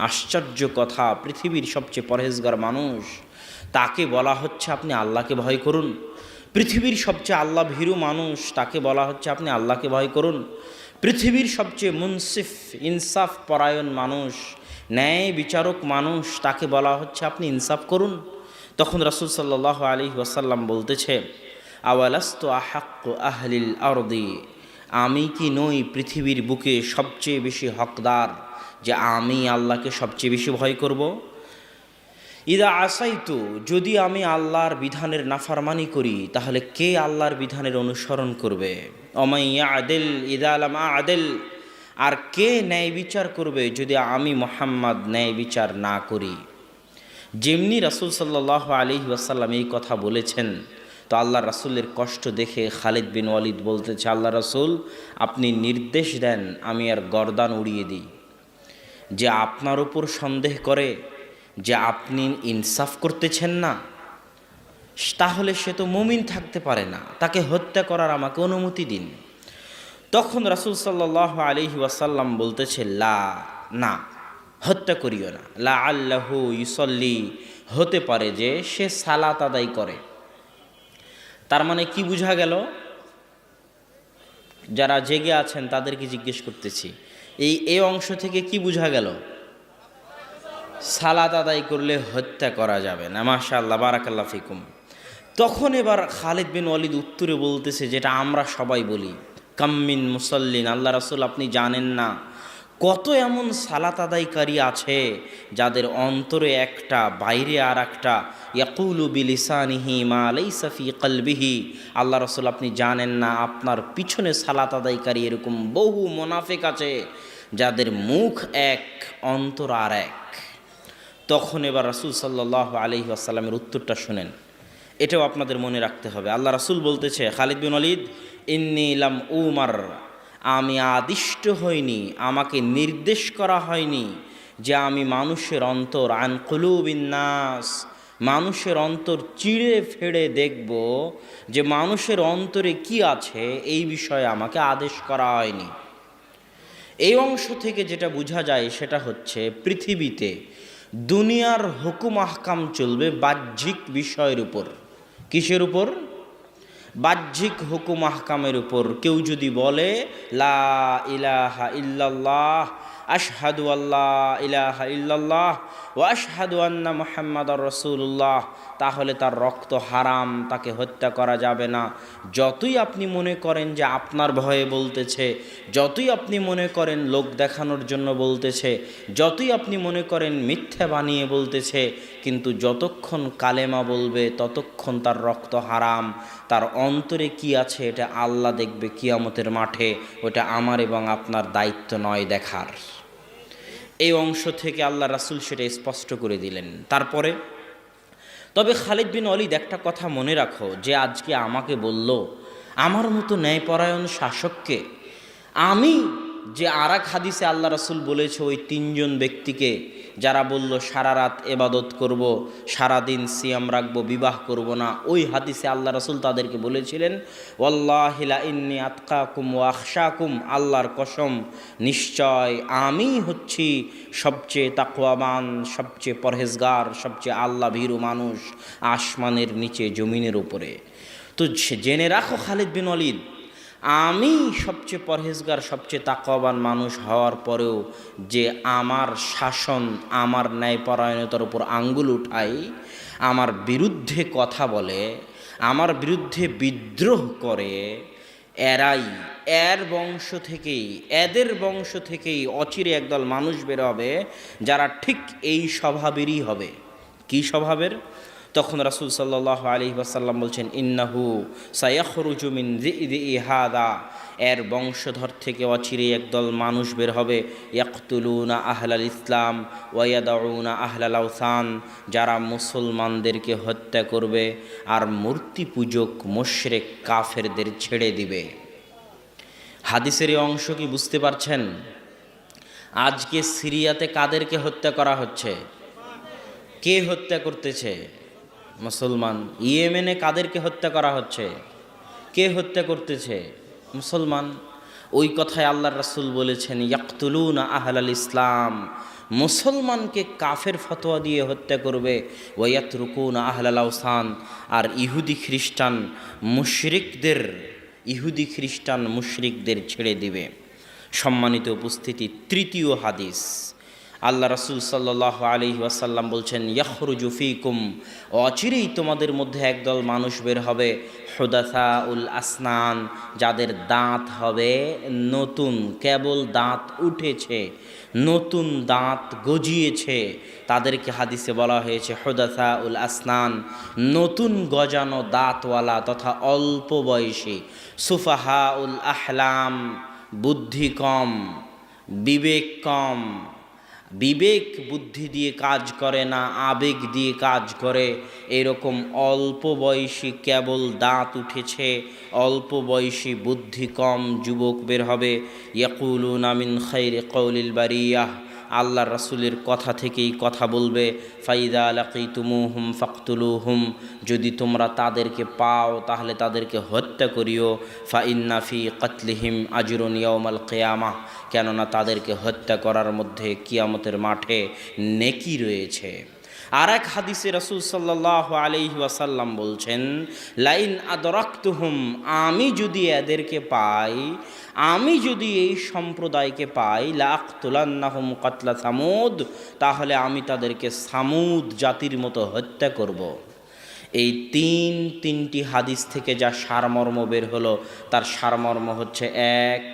আশ্চর্য কথা, পৃথিবীর সবচেয়ে পরহেজগার মানুষ, তাকে বলা হচ্ছে আপনি আল্লাহকে ভয় করুন। পৃথিবীর সবচেয়ে আল্লাহ ভীরু মানুষ, তাকে বলা হচ্ছে আপনি আল্লাহকে ভয় করুন। পৃথিবীর সবচেয়ে মুনসিফ ইনসাফ পরায়ণ মানুষ, ন্যায় বিচারক মানুষ, তাকে বলা হচ্ছে আপনি ইনসাফ করুন। তখন রাসূল সাল্লাল্লাহু আলাইহি ওয়াসাল্লাম বলতেছে, আওয়ালাস্তু আহাক্কু আহলিল আরদি, আমি কি নই পৃথিবীর বুকে সবচেয়ে বেশি হকদার যে আমি আল্লাহকে সবচেয়ে বেশি ভয় করব? ইদা আসাইতু, যদি আমি আল্লাহর বিধানের নাফরমানি করি তাহলে কে আল্লাহর বিধানের অনুসরণ করবে? অমাইয়া আদেল ইদা আলাম আদেল, আর কে ন্যায় বিচার করবে যদি আমি মুহাম্মদ ন্যায় বিচার না করি? যেমনি রাসূল সাল্লাল্লাহু আলাইহি ওয়াসাল্লাম এই কথা বলেছেন, তো আল্লাহ রাসূলের কষ্ট দেখে খালিদ বিন ওয়ালিদ বলতেছে, আল্লাহ রাসূল আপনি নির্দেশ দেন আমি আর গর্দান উড়িয়ে দিই। যে আপনার উপর সন্দেহ করে যে আপনি ইনসাফ করতেছেন না, তাহলে সে তো মুমিন থাকতে পারে না, তাকে হত্যা করার আমাকে অনুমতি দিন। তখন রাসূল সাল্লাল্লাহু আলাইহি ওয়াসাল্লাম বলতেছে, লা, না, হত্যা করিও না। লা আল্লাহু ইউসল্লি, হতে পারে যে সে সালাত আদায় করে। তার মানে কি বোঝা গেল? যারা জেগে আছেন তাদেরকে জিজ্ঞেস করতেছি, এই অংশ থেকে কি বোঝা গেল? সালাত আদায় করলে হত্যা করা যাবে না। মাশাআল্লাহ, বারাকাল্লাহ ফিকুম। তখন এবার খালিদ বিন ওয়ালিদ উত্তরে বলতেছে, যেটা আমরা সবাই বলি, কাম্মিন মুসল্লিন, আল্লাহ রাসূল আপনি জানেন না কত এমন সালাত আদায়কারী আছে যাদের অন্তরে একটা বাইরে আর একটা, ইয়াকুলু বিলিসানিহি মা লাইসা ফি কলবিহি, আল্লাহ রাসূল আপনি জানেন না আপনার পিছনে সালাত আদায়কারী এরকম বহু মুনাফিক আছে যাদের মুখ এক অন্তর আর এক। তখন এবার রাসূল সাল্লাল্লাহু আলাইহি ওয়াসাল্লামের উত্তরটা শুনেন, এটাও আপনাদের মনে রাখতে হবে। আল্লাহ রাসূল বলতেছে, খালিদ বিন ওয়ালিদ, ইন্নী লাম উমার, আমি আদিষ্ট হইনি, আমাকে নির্দেশ করা হয়নি যে আমি মানুষের অন্তর, আন কুলুবিন নাস, মানুষের অন্তর চিড়ে ফেড়ে দেখব যে মানুষের অন্তরে কি আছে, এই বিষয়ে আমাকে আদেশ করা হয়নি। এই অংশ থেকে যেটা বোঝা যায় সেটা হচ্ছে, পৃথিবীতে দুনিয়ার হুকুম আহকাম চলবে বাহ্যিক বিষয়ের উপর। কিসের উপর? বাহ্যিক হুকুম আহকামের উপর। কেউ যদি বলে লা ইলাহা ইল্লাল্লাহ, আশহাদু আল্লা ইলাহা ইল্লাল্লাহ ওয়া আশহাদু আন্না মুহাম্মাদার রাসূলুল্লাহ, তাহলে তার রক্ত হারাম, তাকে হত্যা করা যাবে না। যতই আপনি মনে করেন যে আপনার ভয়ে বলতেছে, যতই আপনি মনে করেন লোক দেখানোর জন্য বলতেছে, যতই আপনি মনে করেন মিথ্যা বানিয়ে বলতেছে, কিন্তু যতক্ষণ কালেমা বলবে ততক্ষণ তার রক্ত হারাম। তার অন্তরে কি আছে এটা আল্লাহ দেখবে কিয়ামতের মাঠে, ওটা আমার এবং আপনার দায়িত্ব নয় দেখার। এই অংশ থেকে আল্লাহ রাসূল সেটা স্পষ্ট করে দিলেন। তারপরে তবে খালিদ বিন ওয়ালিদ একটা কথা মনে রাখো, যে আজকে আমাকে বলল আমার মতো ন্যায়পরায়ণ শাসককে, আমি যে আর এক হাদিসে আল্লাহ রাসূল বলেছে ওই তিনজন ব্যক্তিকে যারা বলল সারা রাত ইবাদত করব, সারাদিন সিয়াম রাখবো, বিবাহ করব না, ওই হাদিসে আল্লাহ রাসূল তাদেরকে বলেছিলেন, ওয়াল্লাহি লা ইন্নী আতকাকুম ওয়া আখশাকুম, আল্লাহর কসম নিশ্চয় আমি হচ্ছি সবচেয়ে তাকওয়াবান, সবচেয়ে পরহেজগার, সবচেয়ে আল্লাহ ভীরু মানুষ আসমানের নিচে জমিনের উপরে। তো জেনে রাখো খালিদ বিন ওয়ালিদ, আমি সবচেয়ে পরহেজগার, সবচেয়ে তাকওয়াবান মানুষ হওয়ার পরেও যে আমার শাসন, আমার ন্যায়পরায়ণতার উপর আঙ্গুল উঠায়, আমার বিরুদ্ধে কথা বলে, আমার বিরুদ্ধে বিদ্রোহ করে, এদের বংশ থেকেই অচিরে একদল মানুষ বের হবে যারা ঠিক এই স্বভাবেরই হবে। কি স্বভাবের? তখন রাসূল সাল্লাল্লাহু আলাইহি ওয়াসাল্লাম বলছেন, ইন্নাহু সায়াখরুজু মিন যিই হাদা, এর বংশধর থেকে অচিরে একদল মানুষ বের হবে, ইয়াকতুলুনা আহলাল ইসলাম ওয়া ইয়াদাউনা আহলাল আওসান, যারা মুসলমানদেরকে হত্যা করবে আর মূর্তি পূজক মুশরিক কাফেরদের ছেড়ে দিবে। হাদিসের এই অংশ কি বুঝতে পারছেন? আজকে সিরিয়াতে কাদেরকে হত্যা করা হচ্ছে? কে হত্যা করতেছে? মুসলমান। ইয়েমেনে কাদেরকে হত্যা করা হচ্ছে? কে হত্যা করতেছে? মুসলমান। ওই কথায় আল্লাহর রাসূল বলেছেন, ইয়াকতুলুনা আহলাল ইসলাম, মুসলমানকে কাফের ফতোয়া দিয়ে হত্যা করবে। ওয়ায়াতরুকুনা আহলাল আওসান, আর ইহুদি খ্রিস্টান মুশরিকদের ছেড়ে দিবে। সম্মানিত উপস্থিতি, তৃতীয় হাদিস, আল্লাহ রাসূল সাল্লাল্লাহু আলাইহি ওয়াসাল্লাম বলছেন, ইয়াখরুজু ফীকুম, অচিরেই তোমাদের মধ্যে একদল মানুষ বের হবে, হুদাসাউল আসনান, যাদের দাঁত হবে নতুন, কেবল দাঁত উঠেছে, নতুন দাঁত গজিয়েছে, তাদেরকে হাদিসে বলা হয়েছে হুদাসাউল আসনান, নতুন গজানো দাঁতওয়ালা তথা অল্প বয়সী। সুফাহাউল আহলাম, বুদ্ধি কম, বিবেক কম, বিবেক বুদ্ধি দিয়ে কাজ করে না, আবেগ দিয়ে কাজ করে, এরকম অল্প বয়সী, কেবল দাঁত উঠেছে, অল্প বয়সী, বুদ্ধি কম যুবক বের হবে। ইয়াকুলুনা মিন খাইরি কওলিল বারিয়াহ, আল্লাহ রাসূলের কথা থেকেই কথা বলবে। ফাইদা লাকিতুমুহুম ফাকতুলুহুম, যদি তোমরা তাদেরকে পাও তাহলে তাদেরকে হত্যা করিও। ফাইন্না ফি কতলিহিম আজরুন ইয়াউমাল কিয়ামাহ, কেননা তাদেরকে হত্যা করার মধ্যে কিয়ামতের মাঠে নেকি রয়েছে। আর এক হাদিসে রাসূল সাল্লাল্লাহু আলাইহি ওয়াসাল্লাম বলছেন, লাইন আদরাকতুহুম, আমি যদি এদেরকে পাই, আমি যদি এই সম্প্রদায়কে পাই, লাআকতুলান্নাহুম কাতলা সামুদ, তাহলে আমি তাদেরকে সামুদ জাতির মতো হত্যা করব। এই তিনটি হাদিস থেকে যা সারমর্ম বের হলো, তার সারমর্ম হচ্ছে, এক,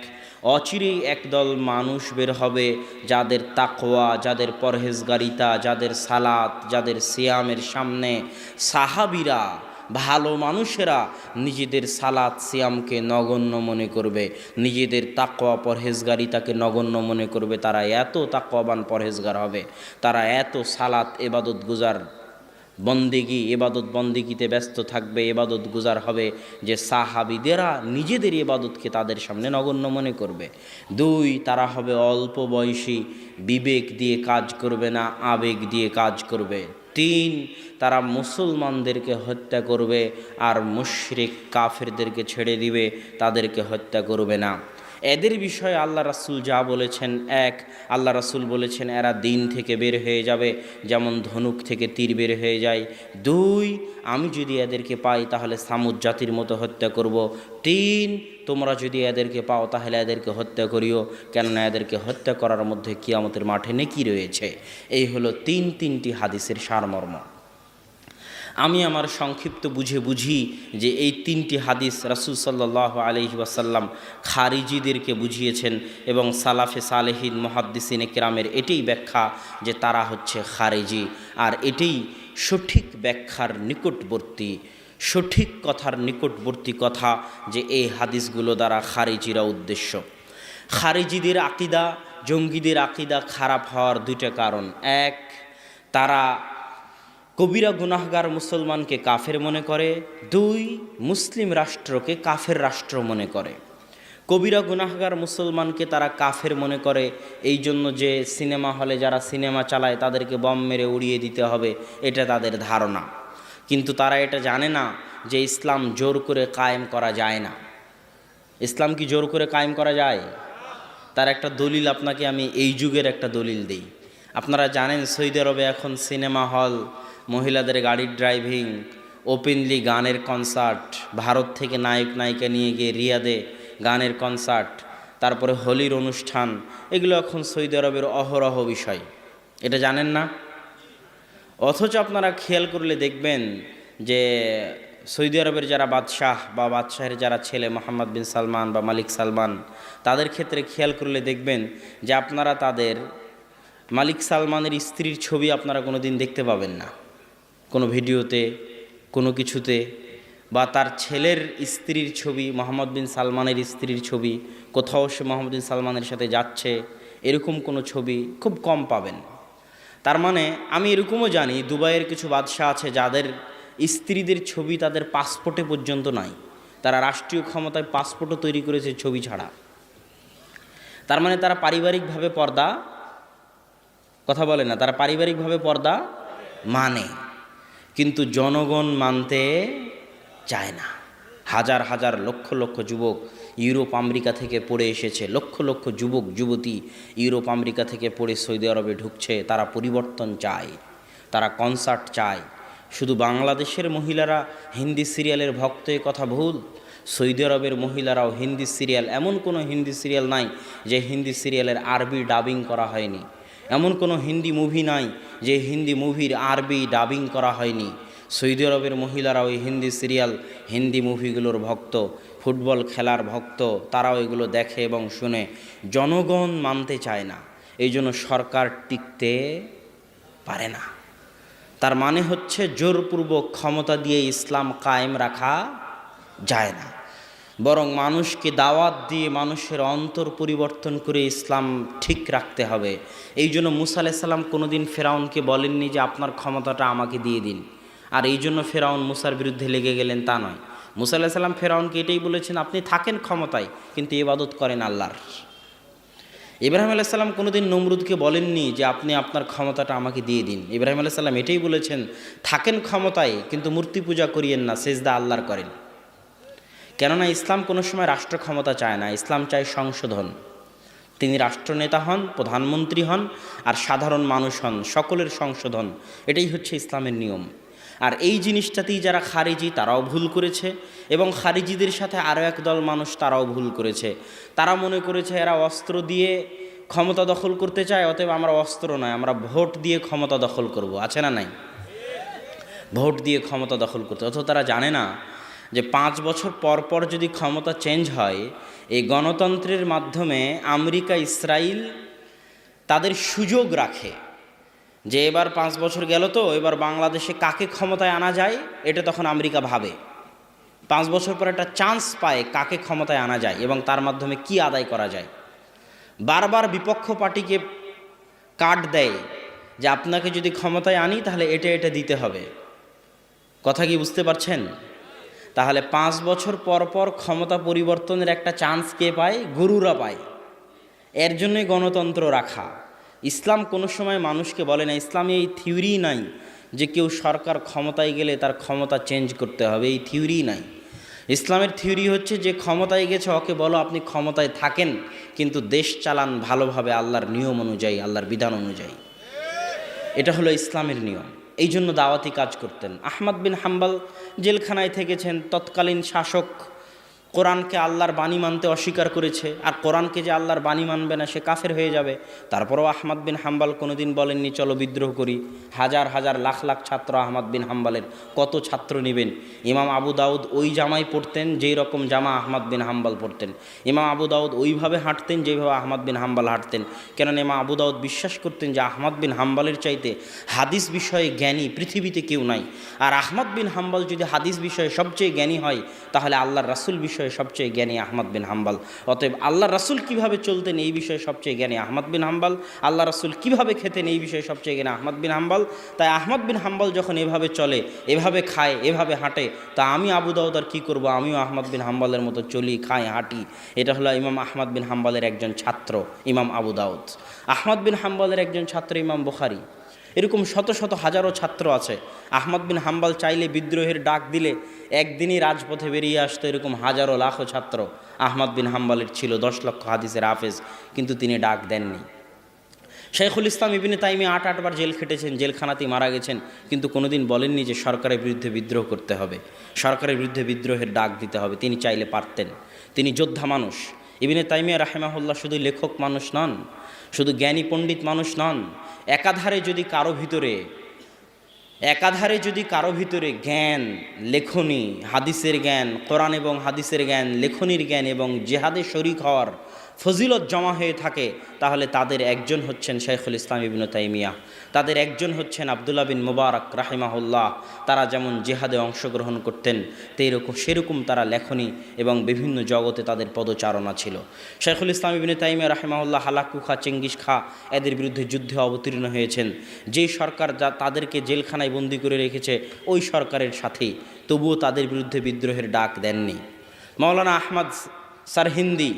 অচিরেই একদল মানুষ বের হবে যাদের তাকওয়া, যাদের পরহেজগারিতা, যাদের সালাত, যাদের সিয়ামের সামনে সাহাবীরা, ভালো মানুষেরা নিজেদের সালাত সিয়ামকে নগণ্য মনে করবে, নিজেদের তাকওয়া পরহেজগারিতাকে নগণ্য মনে করবে। তারা এত তাকওয়াবান পরহেজগার হবে, তারা এত সালাত ইবাদত গুজার, বন্দেগি ইবাদত বন্দেগিতে ব্যস্ত থাকবে, ইবাদত গুজার হবে, যে সাহাবীদেরা নিজেদের ইবাদতকে তাদের সামনে নগণ্য মনে করবে। দুই, তারা হবে অল্প বয়সী, বিবেক দিয়ে কাজ করবে না, আবেগ দিয়ে কাজ করবে। তিন, তারা মুসলমানদেরকে হত্যা করবে আর মুশরিক কাফেরদেরকে ছেড়ে দিবে, তাদেরকে হত্যা করবে না। এদের বিষয়ে আল্লাহ রাসূল যা বলেছেন, এক, আল্লাহ রাসূল বলেছেন এরা দিন থেকে বের হয়ে যাবে যেমন ধনুক থেকে তীর বের হয়ে যায়। দুই, আমি যদি এদেরকে পাই তাহলে সামুদ জাতির মতো হত্যা করব। তিন, তোমরা যদি এদেরকে পাও তাহলে এদেরকে হত্যা করিও, কেননা এদেরকে হত্যা করার মধ্যে কিয়ামতের মাঠে নেকি রয়েছে। এই হলো তিনটি হাদিসের সারমর্ম। আমি আমার সংক্ষিপ্ত বুঝি যে এই তিনটি হাদিস রাসূল সাল্লাল্লাহু আলাইহি ওয়াসাল্লাম খারিজিদেরকে বুঝিয়েছেন, এবং সালাফে সালেহিন মুহাদ্দিসিনে কেরামের এটাই ব্যাখ্যা যে তারা হচ্ছে খারিজি। আর এটাই সঠিক ব্যাখ্যার নিকটবর্তী, সঠিক কথার নিকটবর্তী কথা, যে এই হাদিসগুলো দ্বারা খারিজিরা উদ্দেশ্য। খারিজিদের আকিদা, জঙ্গিদের আকিদা খারাপ হওয়ার দুইটা কারণ। এক, তারা কবিরা গুনাহগার মুসলমানকে কাফের মনে করে। দুই, মুসলিম রাষ্ট্রকে কাফের রাষ্ট্র মনে করে। কবিরা গুনাহগার মুসলমানকে তারা কাফের মনে করে এই জন্য যে সিনেমা হলে যারা সিনেমা চালায় তাদেরকে বম মেরে উড়িয়ে দিতে হবে, এটা তাদের ধারণা। কিন্তু তারা এটা জানে না যে ইসলাম জোর করে কায়েম করা যায় না। ইসলাম কি জোর করে কায়েম করা যায়? তার একটা দলিল আপনাকে আমি এই যুগের একটা দলিল দিই। আপনারা জানেন সৌদি আরবে এখন সিনেমা হল, মহিলাদের গাড়ির ড্রাইভিং, ওপেনলি গানের কনসার্ট, ভারত থেকে নায়ক নায়িকা নিয়ে গিয়ে রিয়াদে গানের কনসার্ট, তারপরে হোলির অনুষ্ঠান, এগুলো এখন সৌদি আরবের অহরহ বিষয়। এটা জানেন না? অথচ আপনারা খেয়াল করলে দেখবেন যে সৌদি আরবের যারা বাদশাহ বা বাদশাহের যারা ছেলে মোহাম্মদ বিন সালমান বা মালিক সালমান, তাদের ক্ষেত্রে খেয়াল করলে দেখবেন যে আপনারা তাদের মালিক সালমানের স্ত্রীর ছবি আপনারা কোনো দিন দেখতে পাবেন না, কোনো ভিডিওতে, কোনো কিছুতে। বা তার ছেলের স্ত্রীর ছবি, মোহাম্মদ বিন সালমানের স্ত্রীর ছবি, কোথাও সে মোহাম্মদ বিন সালমানের সাথে যাচ্ছে, এরকম কোনো ছবি খুব কম পাবেন। তার মানে আমি এরকমও জানি দুবাইয়ের কিছু বাদশাহ আছে যাদের স্ত্রীদের ছবি তাদের পাসপোর্টে পর্যন্ত নাই। তারা রাষ্ট্রীয় ক্ষমতায় পাসপোর্টও তৈরি করেছে ছবি ছাড়া। তার মানে তারা পারিবারিকভাবে পর্দা, কথা বলে না, তারা পারিবারিকভাবে পর্দা মানে, কিন্তু জনগণ মানতে চায় না। হাজার হাজার লক্ষ লক্ষ যুবক ইউরোপ আমেরিকা থেকে পড়ে এসেছে, লক্ষ লক্ষ যুবক যুবতী ইউরোপ আমেরিকা থেকে পড়ে সৌদি আরবে ঢুকছে। তারা পরিবর্তন চায়, তারা কনসার্ট চায়। শুধু বাংলাদেশের মহিলারা হিন্দি সিরিয়ালের ভক্ত, এ কথা ভুল। সৌদি আরবের মহিলারাও হিন্দি সিরিয়াল, এমন কোনো হিন্দি সিরিয়াল নাই যে হিন্দি সিরিয়ালের আরবি ডাবিং করা হয়নি, এমন কোনো হিন্দি মুভি নাই যে হিন্দি মুভির আরবি ডাবিং করা হয়নি। সৌদি আরবের মহিলারা ওই হিন্দি সিরিয়াল, হিন্দি মুভিগুলোর ভক্ত, ফুটবল খেলার ভক্ত, তারাও এগুলো দেখে এবং শুনে। জনগণ মানতে চায় না, এই জন্য সরকার টিকতে পারে না। তার মানে হচ্ছে জোরপূর্বক ক্ষমতা দিয়ে ইসলাম কায়েম রাখা যায় না, বরং মানুষকে দাওয়াত দিয়ে মানুষের অন্তর পরিবর্তন করে ইসলাম ঠিক রাখতে হবে। এই জন্য মুসা আলাইহিস সালাম কোনোদিন ফেরাউনকে বলেননি যে আপনার ক্ষমতাটা আমাকে দিয়ে দিন, আর এই জন্য ফেরাউন মুসার বিরুদ্ধে লেগে গেলেন, তা নয়। মুসা আলাইহিস সালাম ফেরাউনকে এটাই বলেছেন, আপনি থাকেন ক্ষমতায় কিন্তু ইবাদত করেন আল্লাহর। ইব্রাহিম আলাইহিস সালাম কোনোদিন নমরুদকে বলেননি যে আপনি আপনার ক্ষমতাটা আমাকে দিয়ে দিন। ইব্রাহিম আলাইহিস সালাম এটাই বলেছেন, থাকেন ক্ষমতায় কিন্তু মূর্তি পূজা করিয়েন না, সেজদা আল্লাহর করেন। কেননা ইসলাম কোনো সময় রাষ্ট্র ক্ষমতা চায় না, ইসলাম চায় সংশোধন। তিনি রাষ্ট্রনেতা হন, প্রধানমন্ত্রী হন, আর সাধারণ মানুষ হন, সকলের সংশোধন। এটাই হচ্ছে ইসলামের নিয়ম। আর এই জিনিসটাতেই যারা খারিজি তারাও ভুল করেছে, এবং খারিজিদের সাথে আরও এক দল মানুষ তারাও ভুল করেছে। তারা মনে করেছে এরা অস্ত্র দিয়ে ক্ষমতা দখল করতে চায়, অতএব আমরা অস্ত্র নয়, আমরা ভোট দিয়ে ক্ষমতা দখল করব। আছে না নাই? ভোট দিয়ে ক্ষমতা দখল করতে। অথচ তারা জানে না যে 5 বছর পর পর যদি ক্ষমতা চেঞ্জ হয়, এই গণতন্ত্রের মাধ্যমে আমেরিকা ইসরায়েল তাদের সুযোগ রাখে যে এবার 5 বছর গেল তো এবার বাংলাদেশে কাকে ক্ষমতায় আনা যায়, এটা তখন আমেরিকা ভাবে। 5 বছর পর একটা চান্স পায় কাকে ক্ষমতায় আনা যায় এবং তার মাধ্যমে কি আদায় করা যায়। বারবার বিপক্ষ পার্টিকে কার্ড দেয় যে আপনাকে যদি ক্ষমতায় আনি তাহলে এটা এটা দিতে হবে। কথা কি বুঝতে পারছেন? তাহলে 5 বছর পর পর ক্ষমতা পরিবর্তনের একটা চান্স কে পায়? গুরুরা পায়। এর জন্যই গণতন্ত্র রাখা। ইসলাম কোনো সময় মানুষকে বলে না, ইসলামে এই থিওরি নাই যে কেউ সরকার ক্ষমতায় গেলে তার ক্ষমতা চেঞ্জ করতে হবে, এই থিওরি নাই। ইসলামের থিওরি হচ্ছে যে ক্ষমতায় গেছে ওকে বলো আপনি ক্ষমতায় থাকেন কিন্তু দেশ চালান ভালোভাবে আল্লাহর নিয়ম অনুযায়ী, আল্লাহর বিধান অনুযায়ী। এটা হলো ইসলামের নিয়ম। এই জন্য দাওয়াতি কাজ করতেন। আহমদ বিন হাম্বল জেলখানায় থেকেছেন, তৎকালীন শাসক কোরআনকে আল্লাহর বাণী মানতে অস্বীকার করেছে, আর কোরআনকে যে আল্লাহর বাণী মানবে না সে কাফের হয়ে যাবে। তারপরেও আহমদ বিন হাম্বল কোনোদিন বলেননি চলো বিদ্রোহ করি। হাজার হাজার লাখ লাখ ছাত্র আহমদ বিন হাম্বলের, কত ছাত্র নেবেন? ইমাম আবু দাউদ ওই জামাই পড়তেন যেই রকম জামা আহমদ বিন হাম্বল পড়তেন। ইমাম আবু দাউদ ওইভাবে হাঁটতেন যেভাবে আহমদ বিন হাম্বল হাঁটতেন। কেননা ইমাম আবু দাউদ বিশ্বাস করতেন যে আহমদ বিন হাম্বলের চাইতে হাদিস বিষয়ে জ্ঞানী পৃথিবীতে কেউ নাই। আর আহমদ বিন হাম্বল যদি হাদিস বিষয়ে সবচেয়ে জ্ঞানী হয় তাহলে আল্লাহর রাসূল বিষয়ে সবচেয়ে জ্ঞানী আহমদ বিন হাম্বল। অতএব আল্লাহ রাসূল কিভাবে চলতেন এই বিষয়ে সবচেয়ে জ্ঞানী আহমদ বিন হাম্বল, আল্লাহ রাসূল কিভাবে খেতেন এই বিষয়ে সবচেয়ে জ্ঞানী আহমদ বিন হাম্বল। তাই আহমদ বিন হাম্বল যখন এভাবে চলে, এভাবে খায়, এভাবে হাঁটে, তা আমি আবু দাউদ আর কী করবো? আমিও আহমদ বিন হাম্বলের মতো চলি, খাই, হাঁটি। এটা হলো ইমাম আহমদ বিন হাম্বলের একজন ছাত্র ইমাম আবু দাউদ। আহমদ বিন হাম্বলের একজন ছাত্র ইমাম বুখারী। এরকম শত শত হাজারো ছাত্র আছে। আহমদ বিন হাম্বল চাইলে বিদ্রোহের ডাক দিলে একদিনই রাজপথে বেরিয়ে আসতো। এরকম হাজারো লাখো ছাত্র আহমদ বিন হাম্বলের ছিল, 10 লক্ষ হাদিসের হাফেজ, কিন্তু তিনি ডাক দেননি। শাইখুল ইসলাম ইবনে তাইমিয়া 8 বার জেল খেটেছেন, জেলখানাতেই মারা গেছেন, কিন্তু কোনোদিন বলেননি যে সরকারের বিরুদ্ধে বিদ্রোহ করতে হবে, সরকারের বিরুদ্ধে বিদ্রোহের ডাক দিতে হবে। তিনি চাইলে পারতেন। তিনি যোদ্ধা মানুষ। ইবনে তাইমিয়া রাহিমাহুল্লাহ শুধু লেখক মানুষ নন, শুধু জ্ঞানী পণ্ডিত মানুষ নন। একাধারে যদি কারো ভিতরে জ্ঞান, লেখনী, হাদিসের জ্ঞান, কোরআন এবং হাদিসের জ্ঞান, লেখনীর জ্ঞান এবং জিহাদে শরীক হওয়ার ফজিলত জমা হয়ে থাকে, তাহলে তাদের একজন হচ্ছেন শাইখুল ইসলাম ইবনে তাইমিয়া, তাদের একজন হচ্ছেন আব্দুল্লাহ বিন মুবারক রাহিমাহুল্লাহ। তারা যেমন জিহাদে অংশগ্রহণ করতেন সেরকম তারা লেখনী এবং বিভিন্ন জগতে তাদের পদচারণা ছিল। শাইখুল ইসলাম ইবনে তাইমিয়া রাহিমাহুল্লাহ হালাকু খা, চেঙ্গিস খা এদের বিরুদ্ধে যুদ্ধে অবতীর্ণ হয়েছেন। যেই সরকার তাদেরকে জেলখানায় বন্দি করে রেখেছে ওই সরকারের সাথেই, তবুও তাদের বিরুদ্ধে বিদ্রোহের ডাক দেননি। মাওলানা আহমদ সারহিন্দি,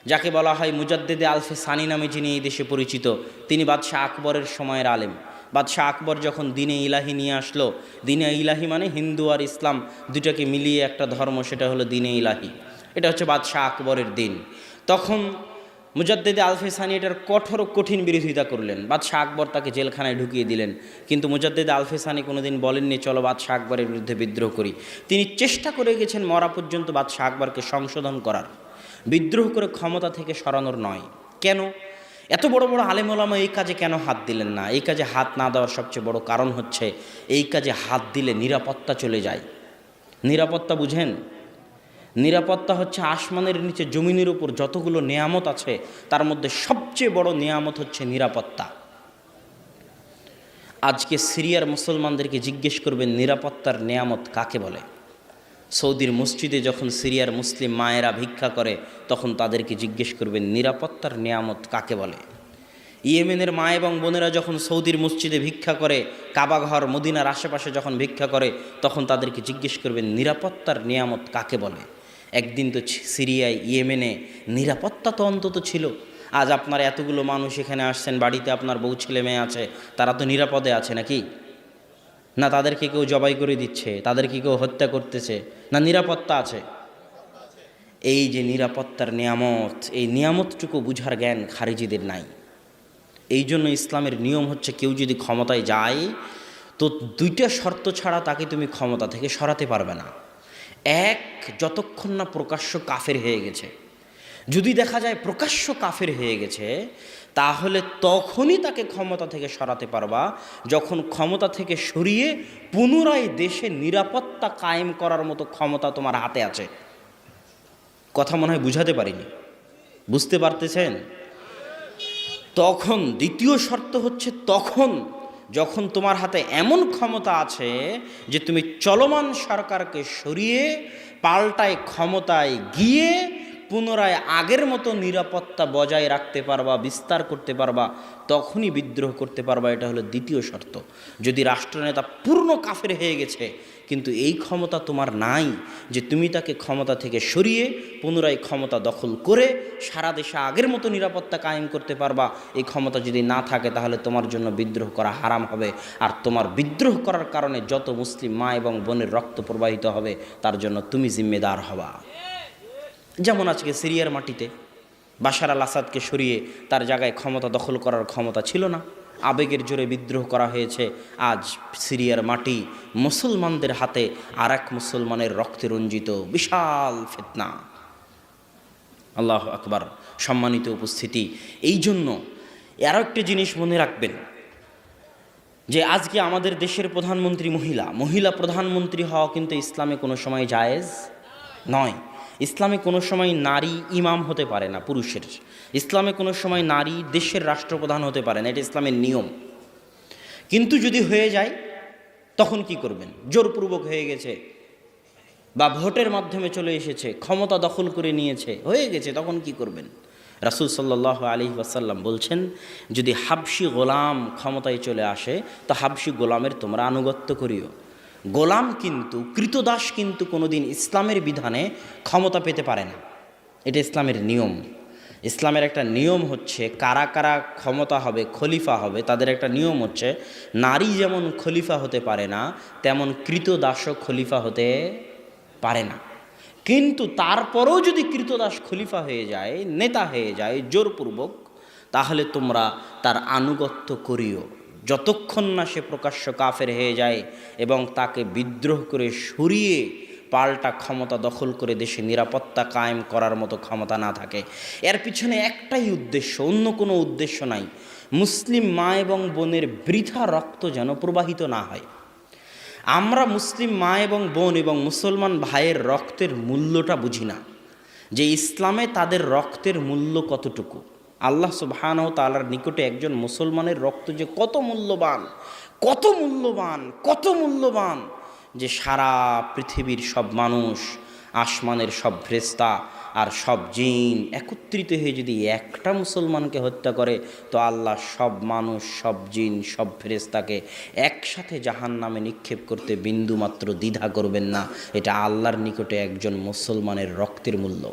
যাকে বলা হয় মুজাদ্দেদে আলফে সানি নামে, যিনি এই দেশে পরিচিত, তিনি বাদশাহ আকবরের সময়ের আলেম। বাদশাহ আকবর যখন দিনে ইলাহি নিয়ে আসলো, দিনে ইলাহি মানে হিন্দু আর ইসলাম দুটাকে মিলিয়ে একটা ধর্ম, সেটা হলো দিনে ইলাহি। এটা হচ্ছে বাদশাহ আকবরের দিন। তখন মুজাদ্দেদে আলফে সানি এটার কঠিন বিরোধিতা করলেন। বাদশাহ আকবর তাকে জেলখানায় ঢুকিয়ে দিলেন, কিন্তু মুজাদ্দেদে আলফে সানি কোনোদিন বলেননি চলো বাদশাহ আকবরের বিরুদ্ধে বিদ্রোহ করি। তিনি চেষ্টা করে গেছেন মরা পর্যন্ত বাদশাহ আকবরকে সংশোধন করার, বিদ্রোহ করে ক্ষমতা থেকে সরানোর নয়। কেন এত বড় বড় আলেম ওলামা এই কাজে কেন হাত দিলেন না? এই কাজে হাত না দেওয়ার সবচেয়ে বড় কারণ হচ্ছে এই কাজে হাত দিলে নিরাপত্তা চলে যায়। নিরাপত্তা বুঝেন? নিরাপত্তা হচ্ছে আসমানের নিচে জমিনের উপর যতগুলো নেয়ামত আছে তার মধ্যে সবচেয়ে বড় নেয়ামত হচ্ছে নিরাপত্তা। আজকে সিরিয়ার মুসলমানদেরকে জিজ্ঞেস করবেন নিরাপত্তার নেয়ামত কাকে বলে। সৌদির মসজিদে যখন সিরিয়ার মুসলিম মায়েরা ভিক্ষা করে তখন তাদেরকে জিজ্ঞেস করবেন নিরাপত্তার নেয়ামত কাকে বলে। ইয়েমেনের মা এবং বোনেরা যখন সৌদির মসজিদে ভিক্ষা করে, কাবাঘর মদিনার আশেপাশে যখন ভিক্ষা করে তখন তাদেরকে জিজ্ঞেস করবেন নিরাপত্তার নেয়ামত কাকে বলে। একদিন তো সিরিয়ায় ইয়েমেনে নিরাপত্তা তো অন্তত ছিল। আজ আপনার এতগুলো মানুষ এখানে আসছেন, বাড়িতে আপনার বউ ছেলে মেয়ে আছে, তারা তো নিরাপদে আছে নাকি? না তাদেরকে কেউ জবাই করে দিচ্ছে, তাদেরকে কেউ হত্যা করতেছে, না নিরাপত্তা আছে? এই যে নিরাপত্তার নিয়ামত, এই নিয়ামতটুকু বুঝার জ্ঞান খারিজিদের নাই। এই জন্য ইসলামের নিয়ম হচ্ছে কেউ যদি ক্ষমতায় যায় তো দুইটা শর্ত ছাড়া তাকে তুমি ক্ষমতা থেকে সরাতে পারবে না। এক, যতক্ষণ না প্রকাশ্য কাফের হয়ে গেছে। যদি দেখা যায় প্রকাশ্য কাফের হয়ে গেছে তাহলে তখনই তাকে ক্ষমতা থেকে সরাতে পারবা, যখন ক্ষমতা থেকে সরিয়ে পুনরায় দেশে নিরাপত্তা কায়েম করার মতো ক্ষমতা তোমার হাতে আছে। কথা মনে হয় বুঝাতে পারিনি, বুঝতে পারতেছেন? তখন দ্বিতীয় শর্ত হচ্ছে তখন যখন তোমার হাতে এমন ক্ষমতা আছে যে তুমি চলমান সরকারকে সরিয়ে পাল্টায় ক্ষমতায় গিয়ে পুনরায় আগের মতো নিরাপত্তা বজায় রাখতে পারবা, বিস্তার করতে পারবা, তখনই বিদ্রোহ করতে পারবা। এটা হলো দ্বিতীয় শর্ত। যদি রাষ্ট্রনেতা পূর্ণ কাফের হয়ে গেছে কিন্তু এই ক্ষমতা তোমার নাই যে তুমি তাকে ক্ষমতা থেকে সরিয়ে পুনরায় ক্ষমতা দখল করে সারা দেশে আগের মতো নিরাপত্তা কায়েম করতে পারবা, এই ক্ষমতা যদি না থাকে তাহলে তোমার জন্য বিদ্রোহ করা হারাম হবে। আর তোমার বিদ্রোহ করার কারণে যত মুসলিম মা এবং বোনের রক্ত প্রবাহিত হবে তার জন্য তুমি জিম্মেদার হবা। যেমন আজকে সিরিয়ার মাটিতে বাশার আল আসাদকে সরিয়ে তার জায়গায় ক্ষমতা দখল করার ক্ষমতা ছিল না, আবেগের জোরে বিদ্রোহ করা হয়েছে। আজ সিরিয়ার মাটি মুসলমানদের হাতে আর এক মুসলমানের রক্তে রঞ্জিত, বিশাল ফিতনা। আল্লাহু আকবার। সম্মানিত উপস্থিতি, এই জন্য আরও একটা জিনিস মনে রাখবেন যে আজকে আমাদের দেশের প্রধানমন্ত্রী মহিলা প্রধানমন্ত্রী হওয়া কিন্তু ইসলামে কোনো সময় জায়েজ নয়। ইসলামে কোনো সময় নারী ইমাম হতে পারে না পুরুষের। ইসলামে কোনো সময় নারী দেশের রাষ্ট্রপ্রধান হতে পারে না, এটা ইসলামের নিয়ম। কিন্তু যদি হয়ে যায় তখন কি করবেন? জোরপূর্বক হয়ে গেছে বা ভোটের মাধ্যমে চলে এসেছে, ক্ষমতা দখল করে নিয়েছে, হয়ে গেছে, তখন কি করবেন? রাসূল সাল্লাল্লাহু আলাইহি ওয়াসাল্লাম বলছেন যদি হাবশি গোলাম ক্ষমতায় চলে আসে তো হাবশি গোলামের তোমরা আনুগত্য করিও। গোলাম কিন্তু, কৃতদাস কিন্তু কোনোদিন ইসলামের বিধানে ক্ষমতা পেতে পারে না, এটা ইসলামের নিয়ম। ইসলামের একটা নিয়ম হচ্ছে কারা কারা ক্ষমতা হবে, খলিফা হবে, তাদের একটা নিয়ম হচ্ছে নারী যেমন খলিফা হতে পারে না তেমন কৃতদাসও খলিফা হতে পারে না। কিন্তু তারপরেও যদি কৃতদাস খলিফা হয়ে যায়, নেতা হয়ে যায় জোরপূর্বক, তাহলে তোমরা তার আনুগত্য করিও যতক্ষণ না সে প্রকাশ্য কাফের হয়ে যায় এবং তাকে বিদ্রোহ করে সরিয়ে পাল্টা ক্ষমতা দখল করে দেশে নিরাপত্তা কায়েম করার মতো ক্ষমতা না থাকে। এর পিছনে একটাই উদ্দেশ্য, অন্য কোনো উদ্দেশ্য নাই। মুসলিম মা এবং বোনের বৃথা রক্ত যেন প্রবাহিত না হয়। আমরা মুসলিম মা এবং বোন এবং মুসলমান ভাইয়ের রক্তের মূল্যটা বুঝি না, যে ইসলামে তাদের রক্তের মূল্য কতটুকু। আল্লাহ সুবহানাহু ওয়া তাআলার নিকটে একজন মুসলমানের রক্ত যে কত মূল্যবান, কত মূল্যবান, কত মূল্যবান, যে সারা পৃথিবীর সব মানুষ, আসমানের সব ফেরেশতা আর সব জিন একত্রিত হয়ে যদি একটা মুসলমানকে হত্যা করে তো আল্লাহ সব মানুষ, সব জিন, সব ফেরেশতাকে একসাথে জাহান্নামে নিক্ষেপ করতে বিন্দুমাত্র দ্বিধা করবেন না। এটা আল্লাহর নিকটে একজন মুসলমানের রক্তের মূল্য।